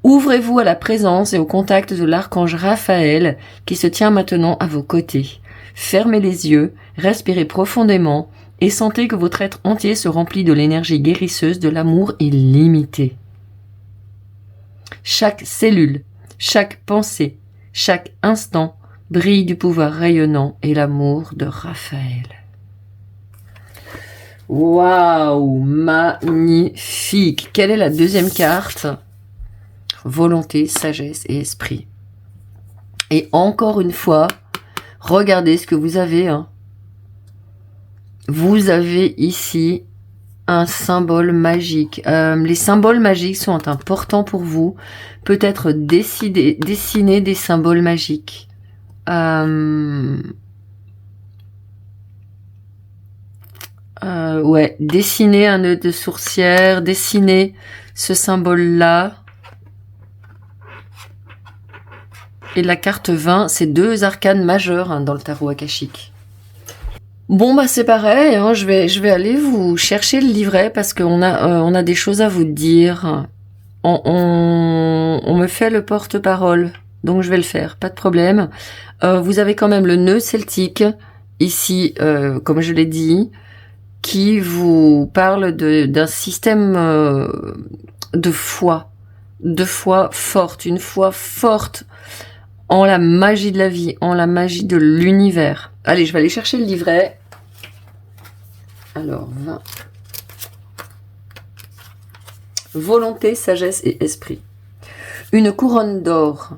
Ouvrez-vous à la présence et au contact de l'archange Raphaël qui se tient maintenant à vos côtés. Fermez les yeux, respirez profondément et sentez que votre être entier se remplit de l'énergie guérisseuse de l'amour illimité. Chaque cellule, chaque pensée, chaque instant brille du pouvoir rayonnant et l'amour de Raphaël. Waouh, magnifique! Quelle est la deuxième carte? Volonté, sagesse et esprit. Et encore une fois, regardez ce que vous avez. Vous avez ici un symbole magique. Les symboles magiques sont importants pour vous. Peut-être dessiner des symboles magiques. Ouais, dessiner un nœud de sourcière, dessiner ce symbole-là. Et la carte 20, c'est 2 arcanes majeures dans le tarot akashique. Bon bah c'est pareil, je vais aller vous chercher le livret parce qu'on a des choses à vous dire. On me fait le porte-parole, donc je vais le faire, pas de problème. Vous avez quand même le nœud celtique ici, comme je l'ai dit, qui vous parle d'un système de foi forte, une foi forte en la magie de la vie, en la magie de l'univers. Allez, je vais aller chercher le livret. Alors, 20. Volonté, sagesse et esprit. Une couronne d'or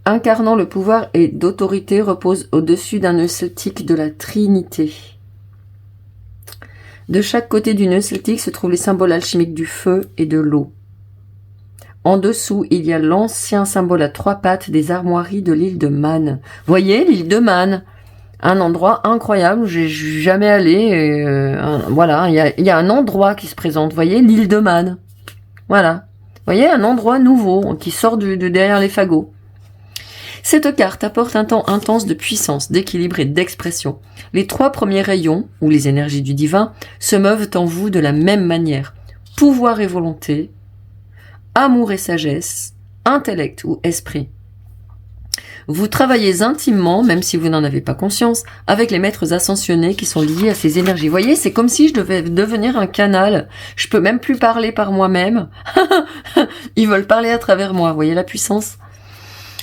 incarnant le pouvoir et d'autorité repose au-dessus d'un nœud celtique de la Trinité. De chaque côté du nœud celtique se trouvent les symboles alchimiques du feu et de l'eau. En dessous, il y a l'ancien symbole à 3 pattes des armoiries de l'île de Man. Voyez, l'île de Man, un endroit incroyable où j'ai jamais allé. Voilà, il y a un endroit qui se présente. Voyez, l'île de Man. Voilà. Voyez, un endroit nouveau qui sort de derrière les fagots. Cette carte apporte un temps intense de puissance, d'équilibre et d'expression. Les 3 premiers rayons, ou les énergies du divin, se meuvent en vous de la même manière. Pouvoir et volonté, amour et sagesse, intellect ou esprit. Vous travaillez intimement, même si vous n'en avez pas conscience, avec les maîtres ascensionnés qui sont liés à ces énergies. Vous voyez, c'est comme si je devais devenir un canal. Je peux même plus parler par moi-même. Ils veulent parler à travers moi. Vous voyez la puissance?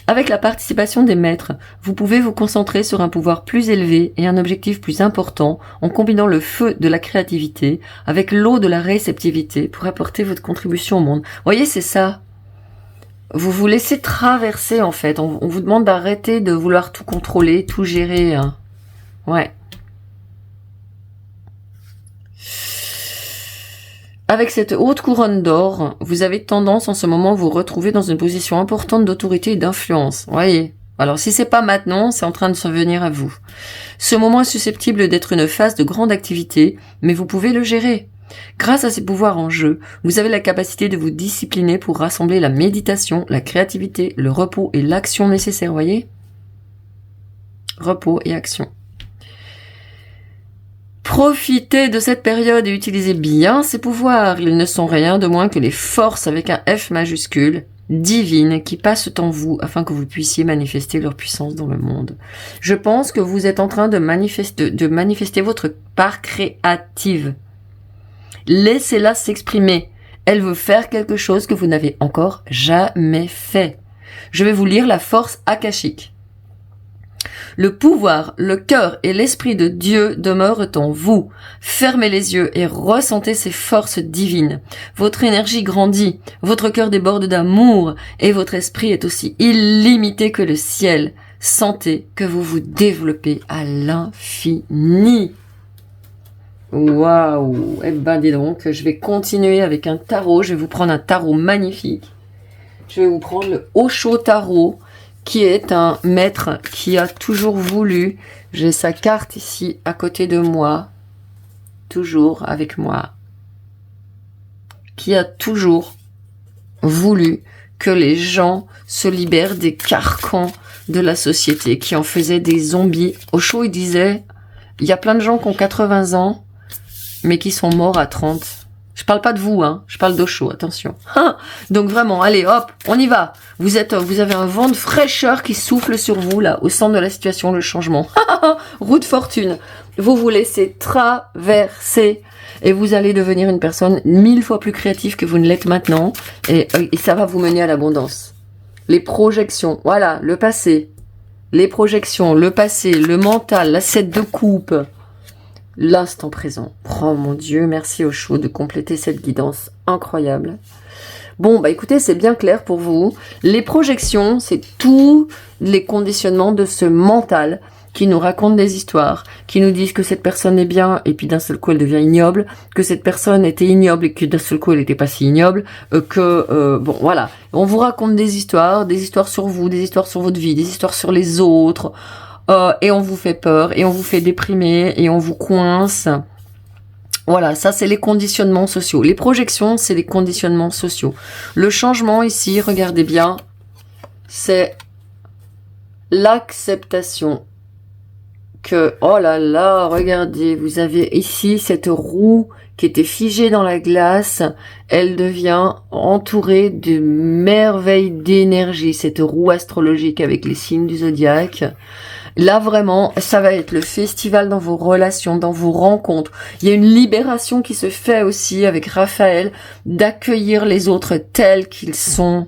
Avec la participation des maîtres, vous pouvez vous concentrer sur un pouvoir plus élevé et un objectif plus important en combinant le feu de la créativité avec l'eau de la réceptivité pour apporter votre contribution au monde. Vous voyez, c'est ça. Vous vous laissez traverser, en fait. On vous demande d'arrêter de vouloir tout contrôler, tout gérer. Ouais. Avec cette haute couronne d'or, vous avez tendance en ce moment à vous retrouver dans une position importante d'autorité et d'influence. Voyez. Alors si c'est pas maintenant, c'est en train de se venir à vous. Ce moment est susceptible d'être une phase de grande activité, mais vous pouvez le gérer. Grâce à ces pouvoirs en jeu, vous avez la capacité de vous discipliner pour rassembler la méditation, la créativité, le repos et l'action nécessaire, voyez ? Repos et action. Profitez de cette période et utilisez bien ces pouvoirs. Ils ne sont rien de moins que les forces avec un F majuscule, divines, qui passent en vous afin que vous puissiez manifester leur puissance dans le monde. Je pense que vous êtes en train de manifester votre part créative. Laissez-la s'exprimer. Elle veut faire quelque chose que vous n'avez encore jamais fait. Je vais vous lire la force akashique. Le pouvoir, le cœur et l'esprit de Dieu demeurent en vous. Fermez les yeux et ressentez ces forces divines. Votre énergie grandit, votre cœur déborde d'amour et votre esprit est aussi illimité que le ciel. Sentez que vous vous développez à l'infini. Waouh! Eh ben dis donc, je vais continuer avec un tarot. Je vais vous prendre un tarot magnifique. Je vais vous prendre le Osho Tarot, qui est un maître qui a toujours voulu. J'ai sa carte ici à côté de moi, toujours avec moi, qui a toujours voulu que les gens se libèrent des carcans de la société, qui en faisaient des zombies. Osho, il disait, il y a plein de gens qui ont 80 ans, mais qui sont morts à 30. Je parle pas de vous, hein. Je parle d'Osho, attention. Donc vraiment, allez, hop, on y va. Vous avez un vent de fraîcheur qui souffle sur vous, là, au centre de la situation, le changement. Roue de fortune. Vous vous laissez traverser. Et vous allez devenir une personne 1000 fois plus créative que vous ne l'êtes maintenant. Et ça va vous mener à l'abondance. Les projections, voilà, le passé. Les projections, le passé, le mental, la 7 de coupe. L'instant présent. Oh mon Dieu, merci Osho de compléter cette guidance incroyable. Bon, bah écoutez, c'est bien clair pour vous. Les projections, c'est tous les conditionnements de ce mental qui nous raconte des histoires, qui nous disent que cette personne est bien et puis d'un seul coup elle devient ignoble, que cette personne était ignoble et que d'un seul coup elle n'était pas si ignoble, bon voilà, on vous raconte des histoires sur vous, des histoires sur votre vie, des histoires sur les autres, et on vous fait peur, et on vous fait déprimer, et on vous coince. Voilà, ça c'est les conditionnements sociaux. Les projections, c'est les conditionnements sociaux. Le changement ici, regardez bien, c'est l'acceptation que, oh là là, regardez, vous avez ici cette roue qui était figée dans la glace, elle devient entourée de merveilles d'énergie, cette roue astrologique avec les signes du zodiaque. Là vraiment, ça va être le festival dans vos relations, dans vos rencontres. Il y a une libération qui se fait aussi avec Raphaël, d'accueillir les autres tels qu'ils sont.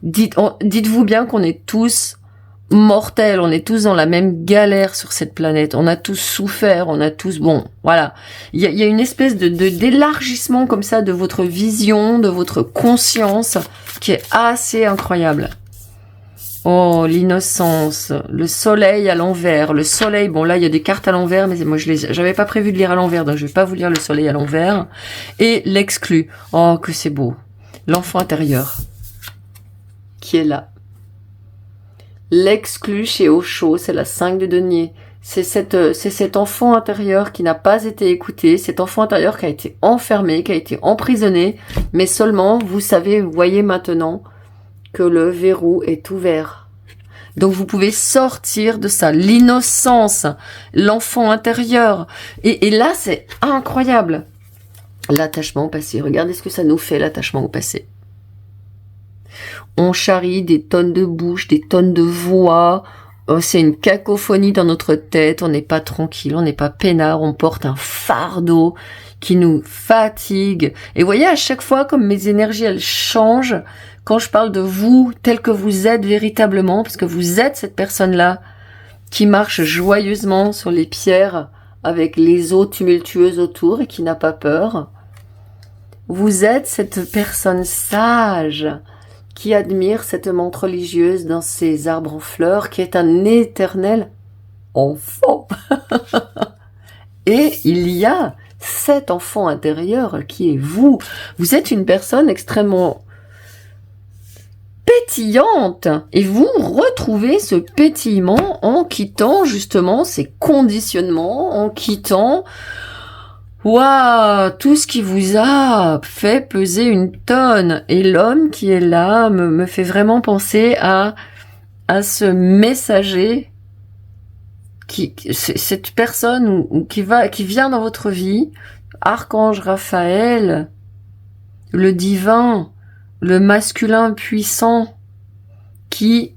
Dites-vous bien qu'on est tous mortels, on est tous dans la même galère sur cette planète, on a tous souffert, on a tous, bon, voilà. Il y a une espèce d'élargissement comme ça de votre vision, de votre conscience, qui est assez incroyable. Oh, l'innocence, le soleil à l'envers, le soleil, bon là il y a des cartes à l'envers, mais moi j'avais pas prévu de lire à l'envers, donc je vais pas vous lire le soleil à l'envers. Et l'exclu, oh que c'est beau, l'enfant intérieur, qui est là. L'exclu chez Osho, c'est la 5 de denier. C'est cet enfant intérieur qui n'a pas été écouté, cet enfant intérieur qui a été enfermé, qui a été emprisonné, mais seulement, vous savez, vous voyez maintenant que le verrou est ouvert. Donc vous pouvez sortir de ça, l'innocence, l'enfant intérieur. Et là, c'est incroyable. L'attachement au passé. Regardez ce que ça nous fait, l'attachement au passé. On charrie des tonnes de bouches, des tonnes de voix. C'est une cacophonie dans notre tête. On n'est pas tranquille, on n'est pas peinard. On porte un fardeau qui nous fatigue. Et voyez, à chaque fois, comme mes énergies, elles changent, quand je parle de vous, tel que vous êtes véritablement, parce que vous êtes cette personne-là qui marche joyeusement sur les pierres avec les eaux tumultueuses autour et qui n'a pas peur. Vous êtes cette personne sage qui admire cette menthe religieuse dans ses arbres en fleurs, qui est un éternel enfant. Et il y a cet enfant intérieur qui est vous. Vous êtes une personne extrêmement pétillante. Et vous retrouvez ce pétillement en quittant justement ces conditionnements, en quittant tout ce qui vous a fait peser une tonne. Et l'homme qui est là me fait vraiment penser à ce messager, cette personne qui vient dans votre vie, Archange Raphaël, le divin, le masculin puissant, qui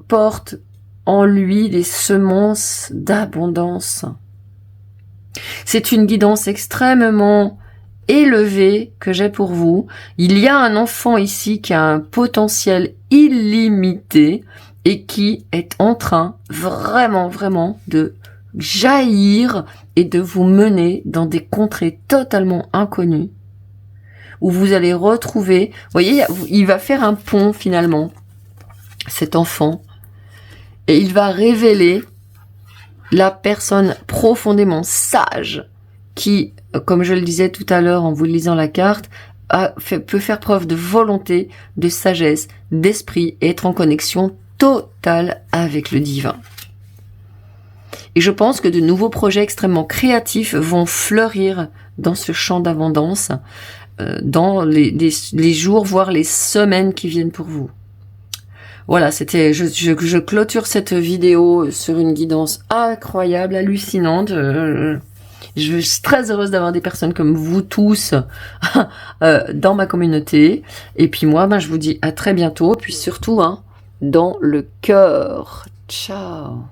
porte en lui des semences d'abondance. C'est une guidance extrêmement élevée que j'ai pour vous. Il y a un enfant ici qui a un potentiel illimité et qui est en train vraiment de jaillir et de vous mener dans des contrées totalement inconnues où vous allez retrouver, vous voyez, il va faire un pont finalement, cet enfant, et il va révéler la personne profondément sage qui, comme je le disais tout à l'heure en vous lisant la carte, peut faire preuve de volonté, de sagesse, d'esprit et être en connexion totale avec le divin. Et je pense que de nouveaux projets extrêmement créatifs vont fleurir dans ce champ d'abondance dans les jours, voire les semaines qui viennent pour vous. Voilà, je clôture cette vidéo sur une guidance incroyable, hallucinante. Je suis très heureuse d'avoir des personnes comme vous tous dans ma communauté. Et puis moi, je vous dis à très bientôt. Puis surtout, dans le cœur. Ciao.